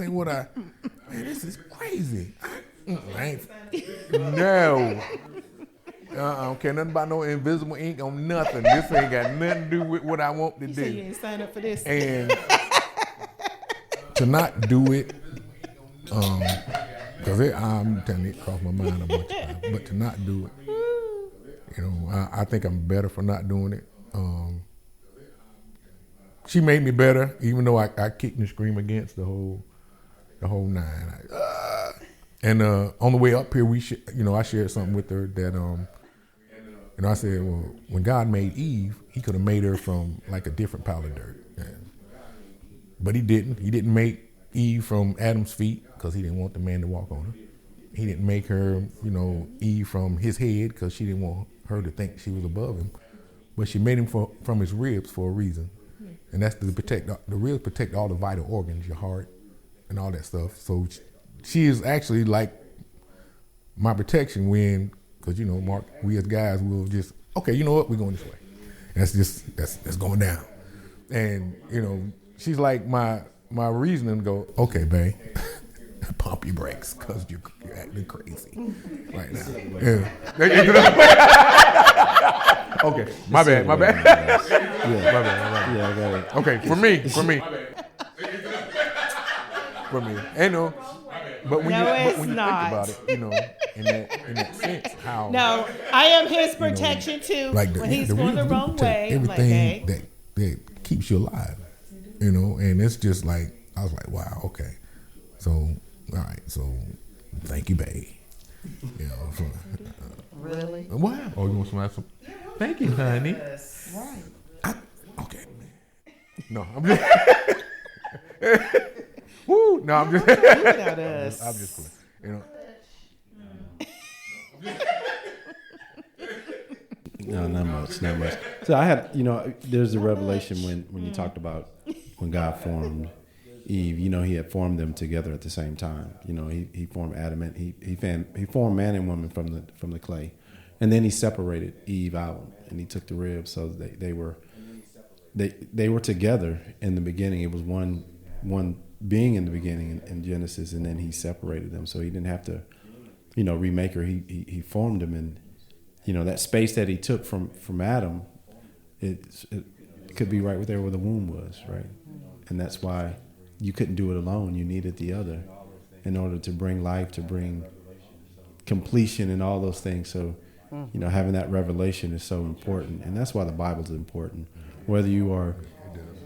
ain't what man, this is crazy. I don't care nothing about no invisible ink on nothing. This ain't got nothing to do with what I want to do. You ain't signed up for this. And to not do it, because I'm telling you, it crossed my mind a bunch of times, but to not do it, I think I'm better for not doing it. She made me better, even though I kicked and screamed against the whole nine. And on the way up here, I shared something with her that I said, well, when God made Eve, He could have made her from like a different pile of dirt, but He didn't. He didn't make Eve from Adam's feet because He didn't want the man to walk on her. He didn't make her, Eve from his head because she didn't want her to think she was above him. But she made him from his ribs for a reason. And that's to protect, the ribs protect all the vital organs, your heart and all that stuff. So she is actually like my protection when, because Mark, we as guys will just, okay, you know what, we're going this way. That's going down. And she's like my reasoning to go, okay, babe, pump your brakes because you're acting crazy right now. Yeah. Okay, my bad. Yeah, my bad. Yeah, I got it. Okay, for me. Ain't no. But when No, you it's think not. about it, in that sense, how No, I am his protection too. like when he's going the wrong way, I'm like, everything hey. that keeps you alive, and it's just like I was like, wow, okay, so all right, so thank you, babe. So, Really? what? Oh, you want some? Thank you, honey. Right. Okay. No, I'm just. Woo! No, I'm just. Without us. I'm just playing. No, not much. So I had, there's a revelation when you talked about when God formed Eve. He had formed them together at the same time. He formed Adam and he formed man and woman from the clay, and then he separated Eve out and he took the ribs, so they were together in the beginning. It was one being in the beginning in Genesis, and then he separated them, so he didn't have to remake her. He formed them, and that space that he took from Adam, it could be right there where the womb was, right? And that's why you couldn't do it alone. You needed the other in order to bring life, to bring completion and all those things. So having that revelation is so important, and that's why the Bible's important. Whether you are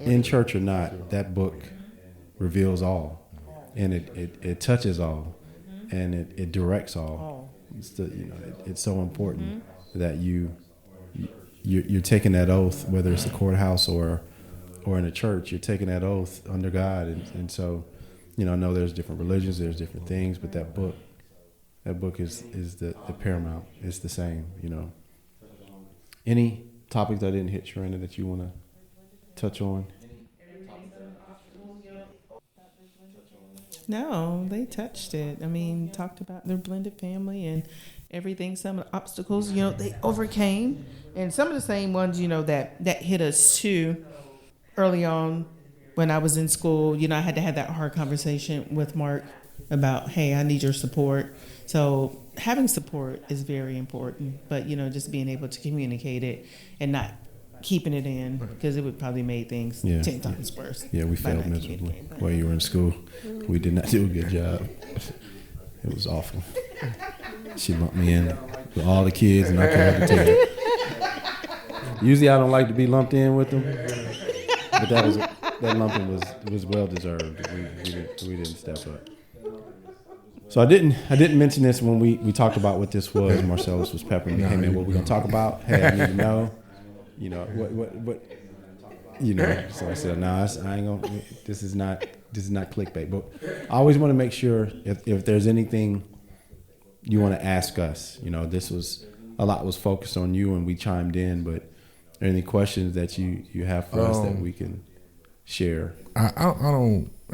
in church or not, that book reveals all, and it touches all, and it directs all. It's so important that you're taking that oath, whether it's a courthouse or in a church. You're taking that oath under God, and so I know there's different religions, there's different things, but that book is the paramount. It's the same. Any topics I didn't hit, Sharenda, that you want to touch on? No, they touched it. I mean, talked about their blended family and everything. Some of the obstacles, they overcame, and some of the same ones, that hit us too early on when I was in school. I had to have that hard conversation with Mark about, hey, I need your support. So having support is very important, but just being able to communicate it and not keeping it in, because it would probably made things 10 times worse. Yeah, we failed miserably while you were in school. We did not do a good job. It was awful. She lumped me in with all the kids, and I tried to tell her. Usually I don't like to be lumped in with them, but that lumping was well deserved. We didn't step up. So I didn't mention this when we talked about what this was. Marcellus was peppering me. Hey man, what we gonna talk about? Hey, I need to know. What so I said, no, I ain't gonna, this is not clickbait, but I always want to make sure if there's anything you want to ask us, this was, a lot was focused on you and we chimed in, but are any questions that you have for us that we can share? I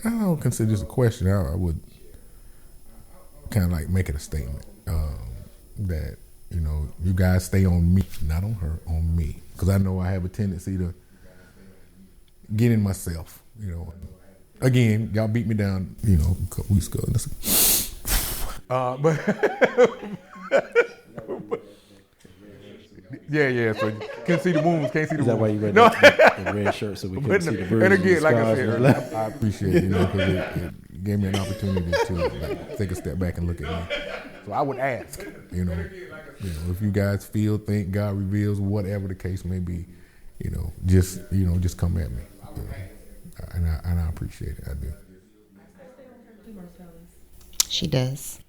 don't consider this a question. I would kind of like make it a statement, that, you guys stay on me, not on her, on me. Because I know I have a tendency to get in myself, Again, y'all beat me down, a couple weeks ago. But yeah. So you can't see the wounds, can't see the wounds. Is that why you wear the red shirt, so we couldn't see the bruises? And again, like I scars? said, I appreciate it, because it gave me an opportunity to take a step back and look at me. So I would ask, if you guys think God reveals, whatever the case may be, just come at me. And I appreciate it. I do. She does.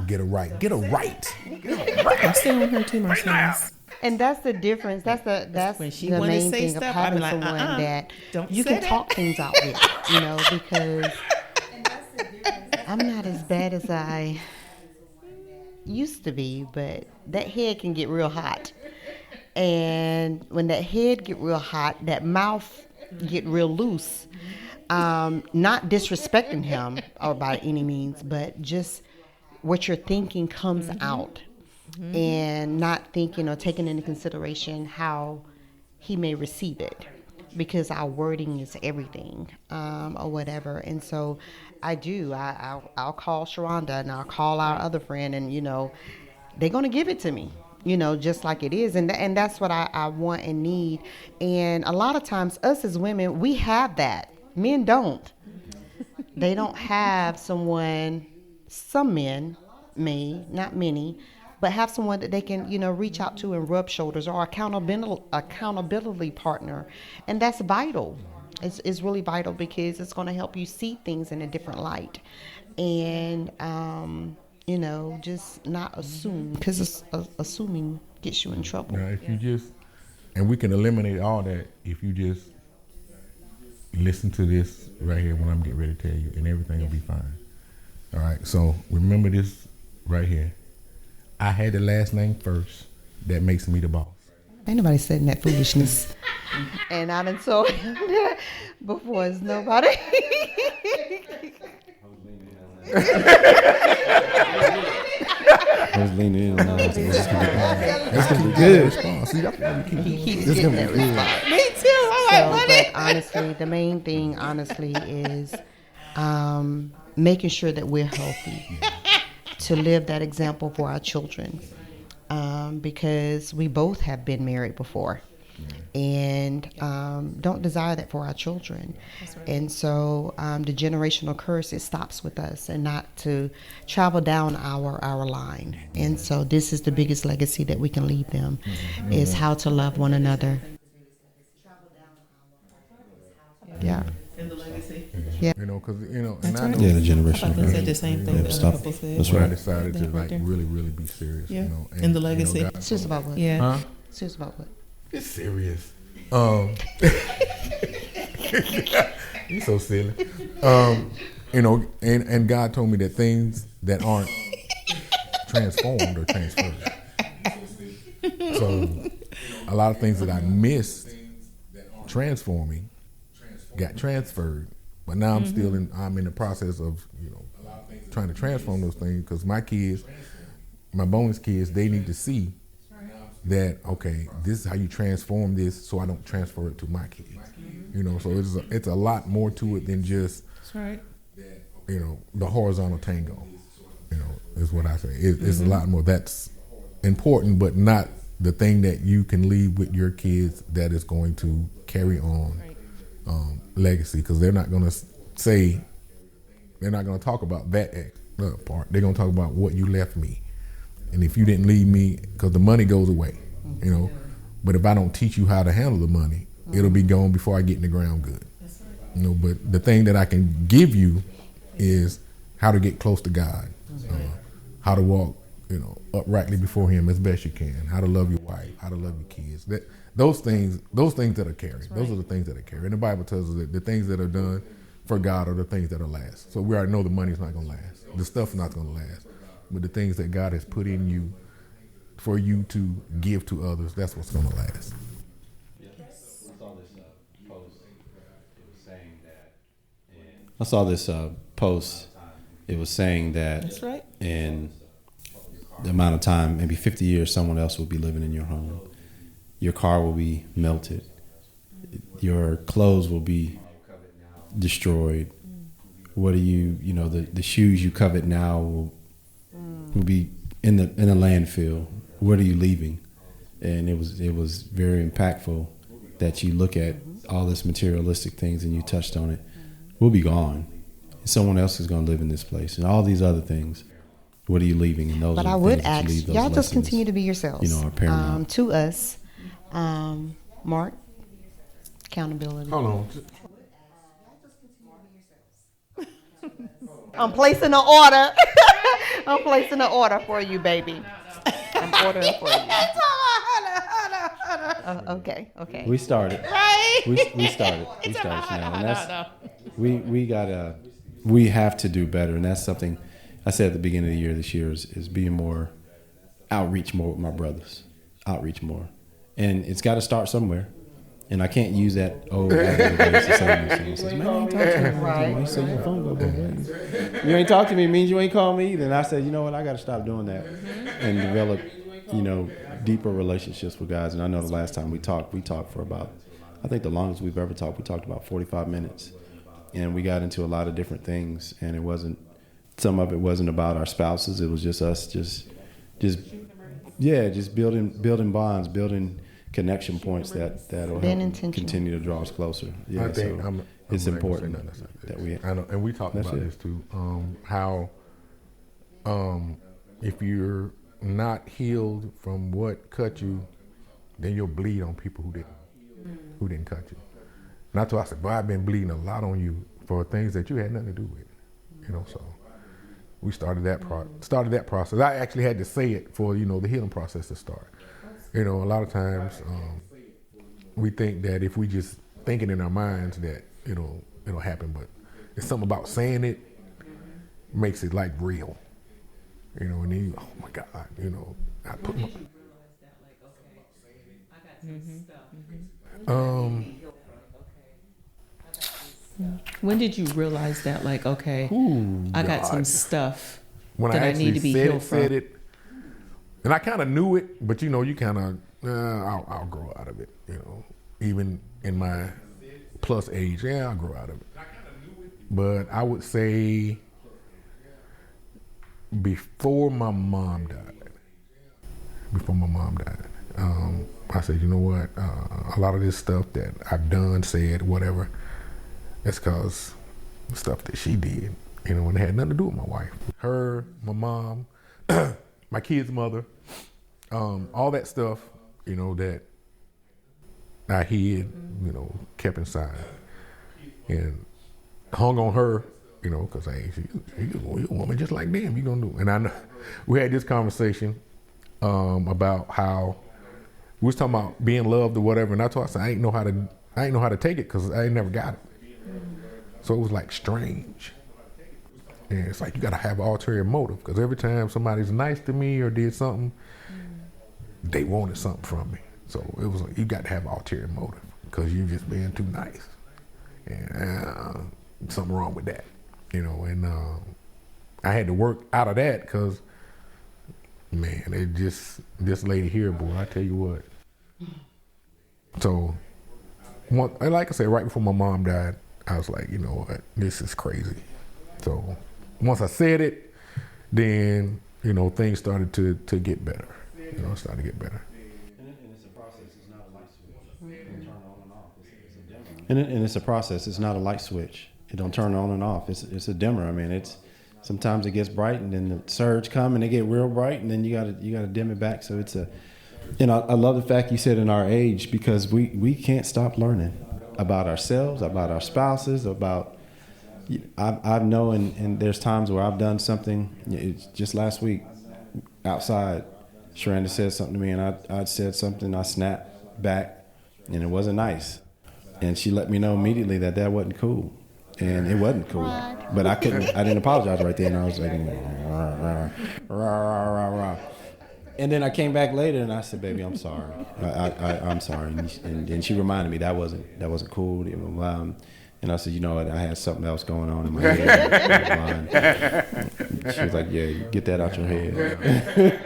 Get it right. I stay on her too, Marcellus. And that's the difference. That's when she the wanna main say thing of stuff, I having be like, someone that don't you say can that. talk things out with, because I'm not as bad as I used to be, but that head can get real hot. And when that head get real hot, that mouth get real loose. Not disrespecting him or by any means, but just what you're thinking comes out, and not thinking or taking into consideration how he may receive it, because our wording is everything, or whatever. And so I'll call Sharonda and I'll call our other friend, and they're going to give it to me, just like it is. And that's what I want and need. And a lot of times us as women, we have that. Men don't. They don't have someone, some men may, not many, but have someone that they can, reach out to and rub shoulders, or accountability partner. And that's vital. It's really vital, because it's going to help you see things in a different light. And, just not assume, because assuming gets you in trouble. Now, if you just, and we can eliminate all that if you just listen to this right here when I'm getting ready to tell you, and everything will be fine. All right, so remember this right here. I had the last name first. That makes me the boss. Ain't nobody saying that foolishness. And I done told him that before. It's nobody. I was leaning in on that. That's gonna be good. See, that's why we keep He keeps This getting gonna that be good. response. Me too. I'm like, But honestly, the main thing, is making sure that we're healthy, to live that example for our children, because we both have been married before, and don't desire that for our children. Right. And so the generational curse, it stops with us, and not to travel down our line. And so this is the biggest legacy that we can leave them, is how to love one another. Yeah. in the legacy. Yeah. because and That's I right. know Yeah, the generation. I thought they said the same thing that stop. other couple said. That's when I right. decided to That right there. really, really be serious. Yeah. And, In the legacy. God- It's just about what? Yeah. Huh? It's just about what? It's serious. You're so silly. And God told me that things that aren't transformed or transferred. So a lot of things that I missed transforming got transferred, but now I'm in the process of trying to transform those things, because my kids, my bonus kids, they need to see that, okay, this is how you transform this, so I don't transfer it to my kids. So it's a lot more to it than just That's right. the horizontal tango. Is what I say. It's a lot more. That's important, but not the thing that you can leave with your kids that is going to carry on legacy, because they're not going to say, they're not going to talk about that part. They're going to talk about what you left me. And if you didn't leave me, because the money goes away, but if I don't teach you how to handle the money, it'll be gone before I get in the ground good. But the thing that I can give you is how to get close to God, how to walk, uprightly before Him as best you can, how to love your wife, how to love your kids. Those things that are carried. Those are the things that are carried. And the Bible tells us that the things that are done for God are the things that will last. So we already know the money's not going to last. The stuff's not going to last. But the things that God has put in you for you to give to others, that's what's going to last. I saw this post. It was saying that That's right. in the amount of time, maybe 50 years, someone else will be living in your home. Your car will be melted. Your clothes will be destroyed. What do the shoes you covet now will be in the landfill. What are you leaving? And it was very impactful that you look at all this materialistic things and you touched on it. We'll be gone. Someone else is going to live in this place, and all these other things. What are you leaving? And those. But are I the would things that you ask leave, those y'all just lessons, continue to be yourselves. Are paramount. To us, Mark, accountability. Hold on. I'm placing an order. I'm placing an order for you, baby. I'm ordering for you. Okay. We started. Right. We started. Chanel, and that's we have to do better, and that's something I said at the beginning of the year. This year is being more outreach more with my brothers, outreach more, and it's got to start somewhere. And I can't use that old adage to say someone says, man, you ain't talk to me. Right. You say your phone go both ways. You ain't talk to me means you ain't call me. Then I said, you know what, I got to stop doing that and develop, deeper relationships with guys. And I know the last time we talked for about, I think the longest we've ever talked, we talked about 45 minutes. And we got into a lot of different things. And some of it wasn't about our spouses. It was just us just building bonds, building connection points that'll help continue to draw us closer. Yeah, I think it's important that we. I know, and we talked about this too. How if you're not healed from what cut you, then you'll bleed on people who didn't cut you. And that's why I said, boy, I've been bleeding a lot on you for things that you had nothing to do with. So we started that process. I actually had to say it for the healing process to start. A lot of times we think that if we just think it in our minds that it'll happen, but it's something about saying it makes it like real. And then oh my God, I put my When did you realize that, like, okay, I got some stuff when that I need to be healed from? Said it, and I kind of knew it, but you kind of, I'll grow out of it. Even in my plus age, I'll grow out of it. But I would say before my mom died, I said, you know what? A lot of this stuff that I've done, said, whatever, it's because the stuff that she did, and it had nothing to do with my wife. Her, my mom, my kid's mother, all that stuff, that I hid, kept inside and hung on her, because she's a woman just like them. You gonna do? And I know we had this conversation about how we was talking about being loved or whatever, and I told her I ain't know how to take it because I ain't never got it. So it was like strange. And it's like you got to have an ulterior motive because every time somebody's nice to me or did something, they wanted something from me. So it was like you got to have an ulterior motive because you just being too nice. And something wrong with that, And I had to work out of that because, man, this lady here, boy, I tell you what. So, like I said, right before my mom died, I was like, you know what, this is crazy. So once I said it, then, things started to get better. It started to get better. And it's a process. It's not a light switch. It don't turn on and off. It's a dimmer. And it's a process. It's not a light switch. It don't turn on and off. It's a dimmer. I mean, sometimes it gets bright and then the surge come and they get real bright and then you gotta dim it back. So I love the fact you said in our age because we can't stop learning about ourselves, about our spouses, about. I know, and there's times where I've done something. Just last week, outside, Sharanda said something to me, and I said something. I snapped back, and it wasn't nice. And she let me know immediately that wasn't cool, and it wasn't cool. But I didn't apologize right then. I was like, rah, rah, rah, rah. And then I came back later, and I said, "Baby, I'm sorry. I'm sorry." And she reminded me that wasn't cool. And I said, you know what, I had something else going on in my head. She was like, yeah, you get that out your head.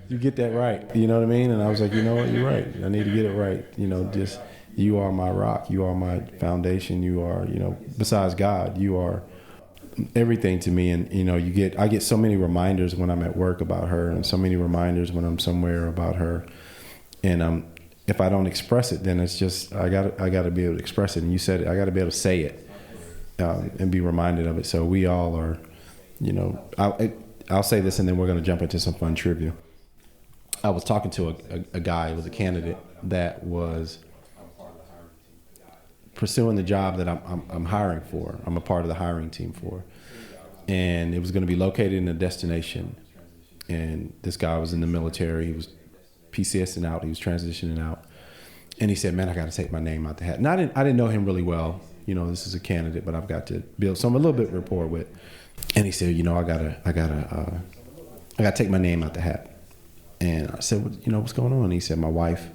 you get that right. You know what I mean? And I was like, you know what, you're right. I need to get it right. Just you are my rock. You are my foundation. You are, besides God, you are everything to me. And, I get so many reminders when I'm at work about her and so many reminders when I'm somewhere about her. And if I don't express it, then it's just I got to be able to express it. And you said it, I got to be able to say it and be reminded of it. So we all are, I'll say this, and then we're going to jump into some fun trivia. I was talking to a guy who was a candidate that was pursuing the job that I'm hiring for. I'm a part of the hiring team for, and it was going to be located in a destination. And this guy was in the military. He was PCSing out. He was transitioning out, and he said, "Man, I got to take my name out the hat." And I didn't know him really well. This is a candidate, but I've got to build some a little bit rapport with. And he said, "I gotta take my name out the hat." And I said, "What's going on?" And he said, "My wife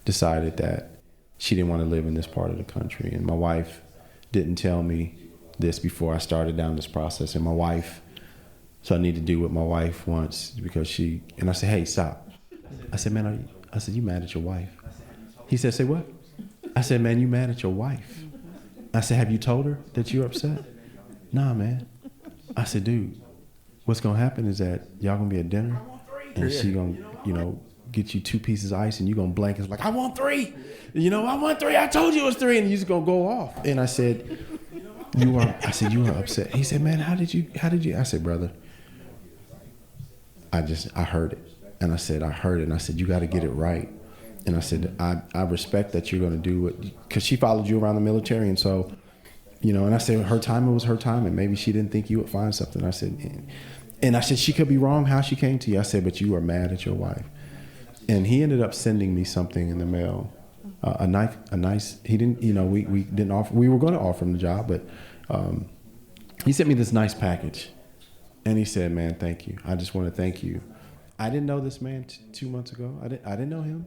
decided that she didn't want to live in this part of the country. And my wife didn't tell me this before I started down this process. And my wife, so I need to do what my wife wants because and I said, hey, stop. I said, man, you mad at your wife? He said, say what? I said, man, you mad at your wife? I said, have you told her that you're upset? Nah, man. I said, dude, what's going to happen is that y'all going to be at dinner and she going to, get you 2 pieces of ice and you're going to blink. It's like, I want 3. I want 3. I told you it was 3. And you're just going to go off. And I said, you are upset. He said, man, how did you? I said, brother, I heard it. And I said, I heard it. And I said, you got to get it right. And I said, I respect that you're going to do it because she followed you around the military. And so, and I said, her timing was her timing. Maybe she didn't think you would find something. I said, she could be wrong how she came to you. I said, but you are mad at your wife. And he ended up sending me something in the mail, a nice, he didn't, we didn't offer, we were going to offer him the job, but he sent me this nice package. And he said, man, thank you. I just want to thank you. I didn't know this man 2 months ago. I didn't know him.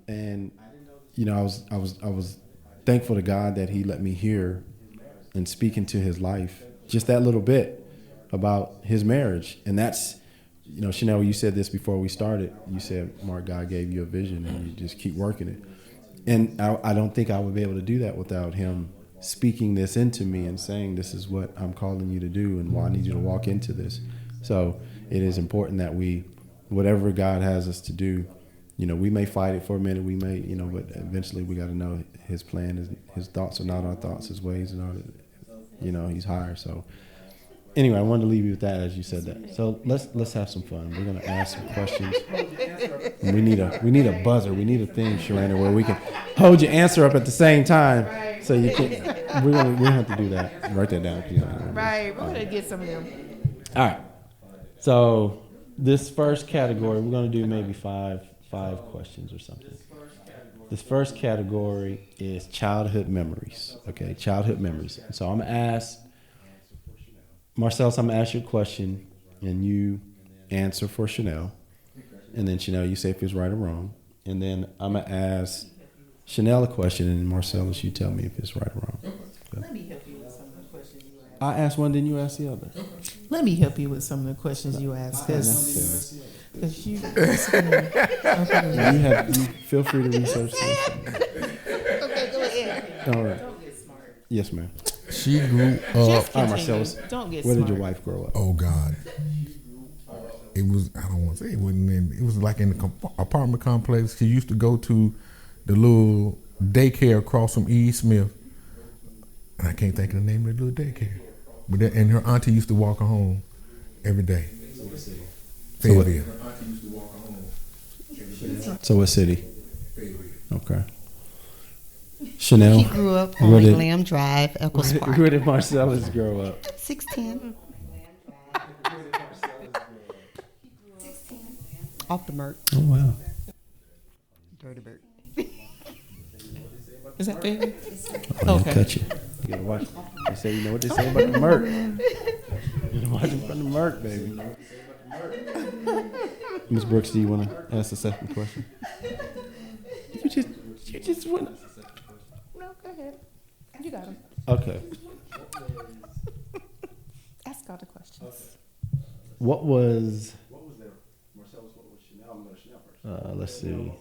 And, I was thankful to God that he let me hear and speak into his life, just that little bit about his marriage. And that's, Shanell, you said this before we started. You said, Mark, God gave you a vision and you just keep working it. And I don't think I would be able to do that without him speaking this into me and saying, this is what I'm calling you to do and why I need you to walk into this. So it is important that whatever God has us to do, we may fight it for a minute, we may, but eventually we got to know his plan, his thoughts are not our thoughts, his ways are not, he's higher. So anyway, I wanted to leave you with that as you said that. So let's have some fun. We're going to ask some questions. And we need a buzzer. We need a thing, Sharana, where we can hold your answer up at the same time. So you can. We're gonna have to do that. Write that down. Right. We're gonna get some of them. All right. So this first category, we're gonna do maybe five questions or something. This first category is childhood memories. Okay, childhood memories. So I'm gonna ask Marcellus. I'm gonna ask you a question, and you answer for Shanell, and then Shanell, you say if it's right or wrong, and then I'm gonna ask Shanell a question, and Marcellus, you tell me if it's right or wrong. Okay. Let me help you with some of the questions you ask. I asked one, then you ask the other. Let me help you with some of the questions you ask. Because you. You feel free to research this. Okay, go ahead. All right. Don't get smart. Yes, ma'am. She grew up. All right, Marcellus. Don't get Where smart. did your wife grow up? Oh God. It was. I don't want to say it wasn't. It was like in the apartment complex. She used to go to the little daycare across from E. Smith, and I can't think of the name of the little daycare. But and her auntie used to walk her home every day. Fayetteville. So what city? Okay. Shanell. He grew up on Lamb Drive, Eccles Park. Where did Marcellus grow up? 610. Off the Merc. Oh, wow. Dirty Bird. Is that baby? Oh, okay. Touch it. You gotta watch. They say, you know what they say about the Merc. You gotta watch it from the Merc, baby. Ms. Brooks, do you want to ask the second question? You just went. No, go ahead. You got him. Okay. Ask all the questions. What was there? Marcellus, what was Chanel? I'm going to Chanel first. Let's see.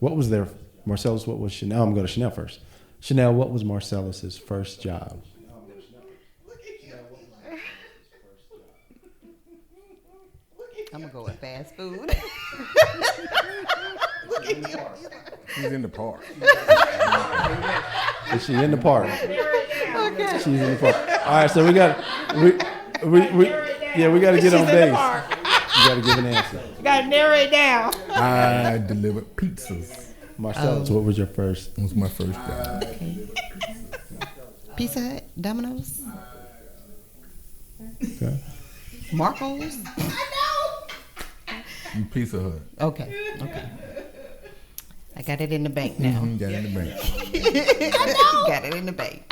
What was there? Marcellus, what was Chanel? I'm going to Chanel first. Chanel, what was Marcellus's first job? I'm going to go with fast food. She's in the park. Is she in the park? Okay. She's in the park. All right, so we got to get on base. You got to give an answer. You got to narrow it down. I delivered pizzas. Marcellus, what was your first? It was my first job. Okay. Pizza Hut, Domino's, Okay. Marco's. Pizza Hut. Okay. I got it in the bank now. Got it in the bank. Got it in the bank.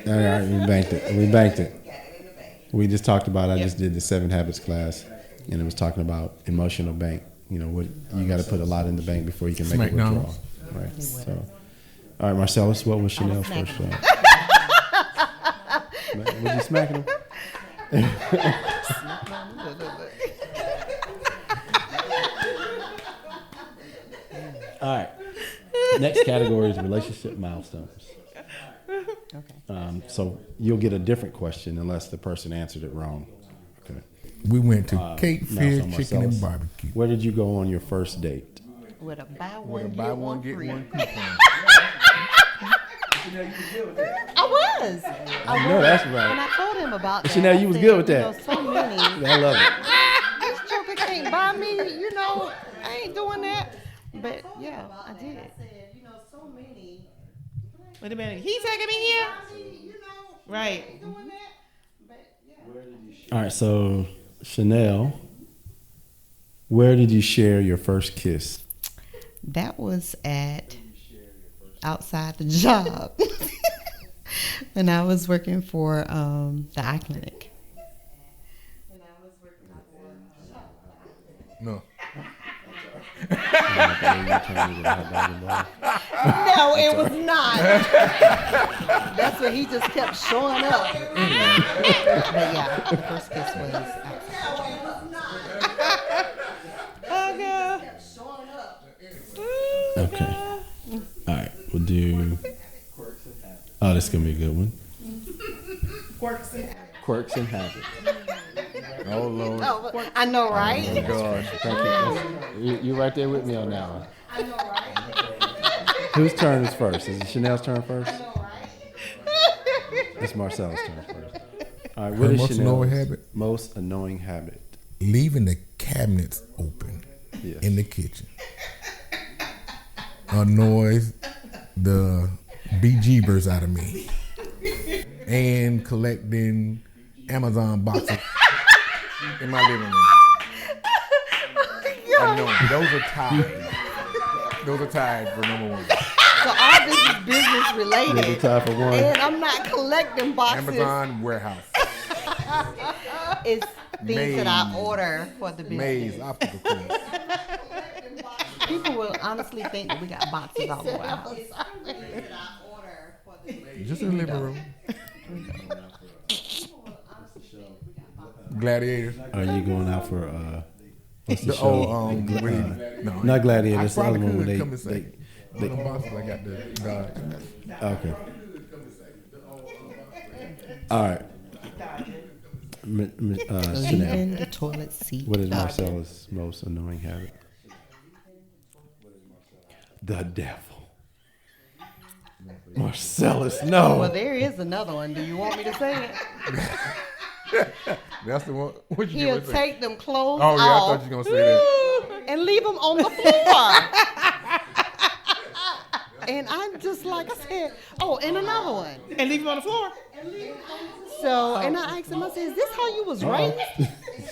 All right, we banked it. We just talked about. I just did the 7 Habits class, and it was talking about emotional bank. You know, what you got to put a lot in the bank before you can make a withdrawal. Right. So All right, Marcellus, what was Chanel's first job? Was you smacking him? All right. Next category is relationship milestones. Okay. So you'll get a different question unless the person answered it wrong. Okay. We went to cake, now, fish, so chicken, and Marcellus, barbecue. Where did you go on your first date? With a buy With a one, buy get one, one get free. one coupon. I was. I know that's And right. I told him about that. Chanel, I you was said, good with you that. know, so many. I love it. This joker can't buy me. You know, I ain't doing that. But yeah, I did. I said, you know, so many. Wait a minute. He taking me here? Right. All right, so Chanel, where did you share your first kiss? That was at outside the job. When I was working for the eye clinic. No. No, it was not. That's when he just kept showing up. But yeah, the first kiss was Okay. All right, we'll do. Oh, this is gonna be a good one. Quirks and habits. Oh, Lord. Oh, I know, right? Oh, God. Thank you. You're right there with me on that one. I know, right? Whose turn is first? Is it Chanel's turn first? It's Marcel's turn first. All right, what Her is most annoying Chanel's habit? most annoying habit? Leaving the cabinets open Yes. in the kitchen annoys the bejeebers out of me. And collecting Amazon boxes in my living room. Annoying. Those are tied. Those are tied for number one. So all this is business There's a related. tie for one. And I'm not collecting boxes. Amazon warehouse. It's things that I Maze. order for the business. Maze obstacle course. People will honestly think that we got boxes all over our house. Just in the living room. Gladiators. Are you going out for what's the The show? old no. Not Gladiator. I It's the other probably one where could they. come and say. One of them boxes I got the Okay. All right. Chanel, Leaving the toilet seat. what is Marcella's most annoying habit? The devil. Marcellus, Well, no. there is another one. Do you want me to say it? That's the one. What you He'll gonna say? take them clothes Oh yeah, I off thought you were gonna say that. and leave them on the floor. And I'm just like I said, oh, and another one. And leave him on the floor. So, and I asked him, I said, is this how you was raised?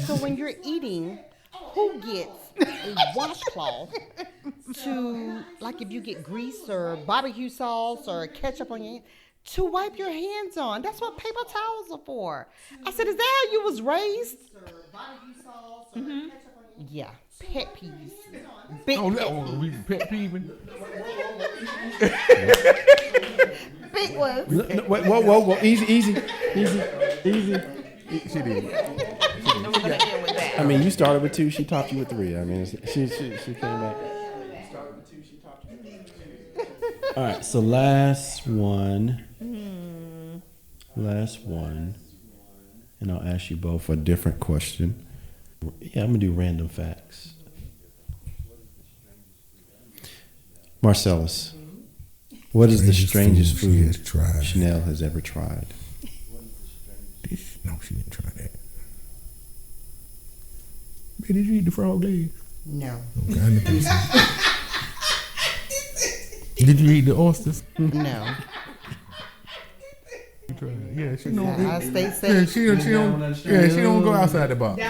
So when you're eating, who gets a washcloth to, like if you get grease or barbecue sauce or ketchup on your hand, to wipe your hands on? That's what paper towels are for. I said, is that how you was raised? Mm-hmm. Yeah, pet peeves. Big Oh, pet that peeves. one we pet peeving. Big ones. No, wait, whoa. Easy. She did. And we're gonna end with that. I mean, you started with 2, she topped you with 3. I mean, she came back. All right, so last one, and I'll ask you both a different question. Yeah, I'm gonna do random facts. Marcellus, what is the strangest she food has tried? Chanel has ever tried? No, she didn't try that. Hey, did you eat the frog legs? No. Okay, I didn't think so. Did you eat the oysters? No. You tried. Yeah, she don't. I stay Yeah, safe. she don't. Yeah, she don't go outside the box. You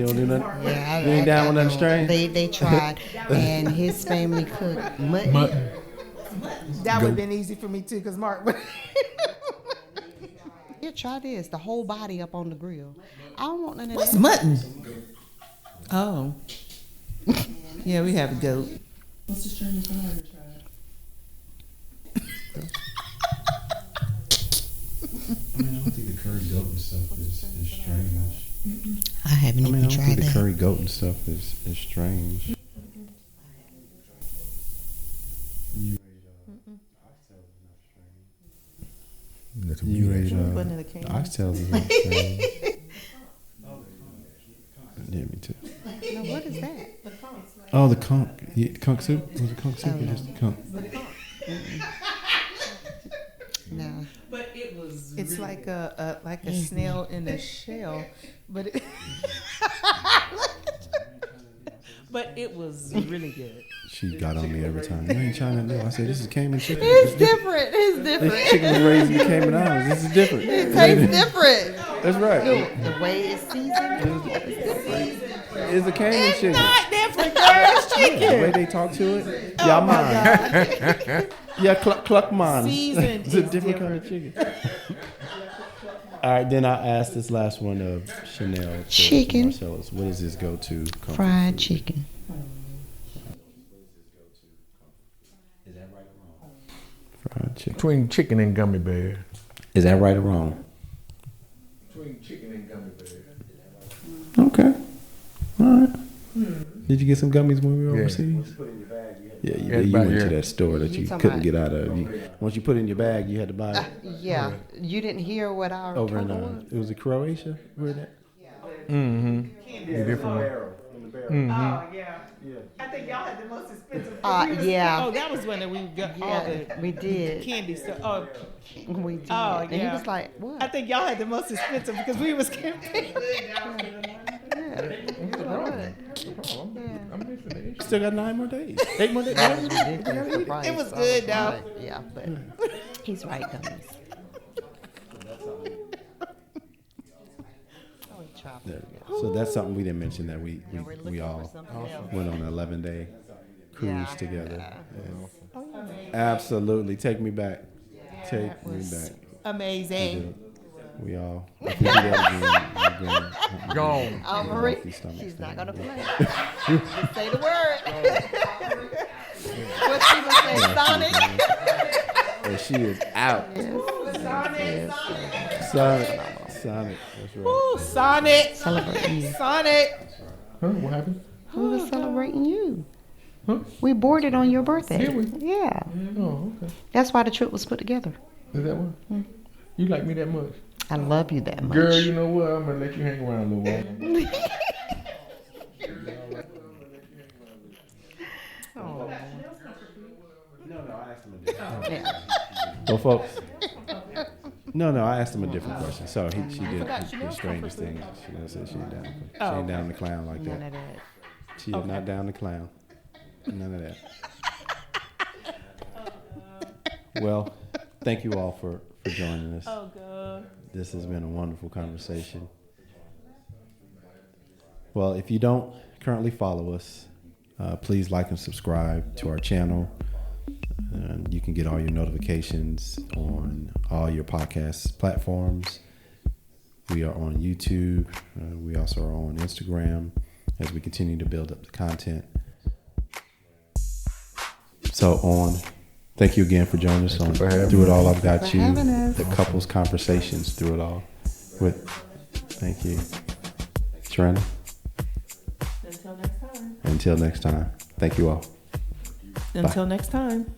don't do nothing? Yeah, You ain't down with nothing strange? They tried, and his family cooked mutton. Mutton. That would have been easy for me too, because Mark would. Here, try this. The whole body up on the grill. I don't want none of What's that. mutton? Oh. Yeah, we have a goat. What's the strangest one I ever tried? I don't think the curry goat and stuff is strange. I haven't I even don't tried think the that. curry goat and stuff is strange. That's a You meat ate action. Wasn't it a can? oxtails is not strange. Yeah, me too. No, what is that? Oh, the conch. Yeah, conch soup? Was it conch soup or just conch? No. But it was. It's like a snail in a shell, but it, but it was really good. She got on me every time. You ain't China new. I said, this is Cayman chicken. It's different. It's different. This chicken was raised in the Cayman Islands. This is different. It tastes different. That's right. The way it's seasoned. It's a Cayman chicken. Not different, girl. It's The chicken. way they talk to it. Y'all mine. Yeah, cluck mine. Seasoned It's a is different kind of chicken. All right, then I asked this last one of Shanell. to Chicken. Marcellus. What is his go-to comfort Fried food? chicken. Fried chicken. Between chicken and gummy bears. Is that right or wrong? Between chicken and gummy bears. Okay. All right. Did you get some gummies when we were Yeah. overseas? Yeah, you, Yeah, you back went to here. that store that You you talking couldn't get out of. Once you put it in your bag, you had to buy it. Yeah. You didn't hear what our Over in, total was? it was in Croatia? Where that? Mm-hmm. The different one. Mm-hmm. Oh yeah. I think y'all had the most expensive. Yeah. Oh, that was when we got all Yeah, the we did. candy stuff. Oh, We did. Oh, And he yeah. was like, what? I think y'all had the most expensive because we was camping. I'm missing the issue. Still got 9 more days. 8 more days. It was good, though. Yeah, but he's right, gummies. Oh, he traveled. There we go. So that's something we didn't mention, that we looking all for something else. went on an 11-day cruise Yeah. together. And absolutely. Take me back. Take me back. Amazing. We all. If we do that again, we're going. Gone. Oh, we're Marie, off these stomachs she's not down. going to play. Just say the word. What she was saying, Sonic? And she is out. Sonic. That's right. Ooh, Sonic. Celebrating you. Sonic. Huh? What happened? We were celebrating you. Huh? We boarded on your birthday. Did we? Yeah. Oh, okay. That's why the trip was put together. Is that what? You like me that much? I love you that much. Girl, you know what? I'm gonna let you hang around a little while. Well, folks. No, I asked him a different question. So she did the strangest thing. She said she ain't down. She ain't down to clown like None that. of that. She is not down to clown. None of that. Well, thank you all for joining us. Oh, God. This has been a wonderful conversation. Well, if you don't currently follow us, please like and subscribe to our channel. And you can get all your notifications on all your podcast platforms. We are on YouTube. We also are on Instagram as we continue to build up the content. Thank you again for joining us on Through It All. I've got you, the couples conversations through it all. Thank you, Trina. Until next time. Until next time. Thank you all. Until next time.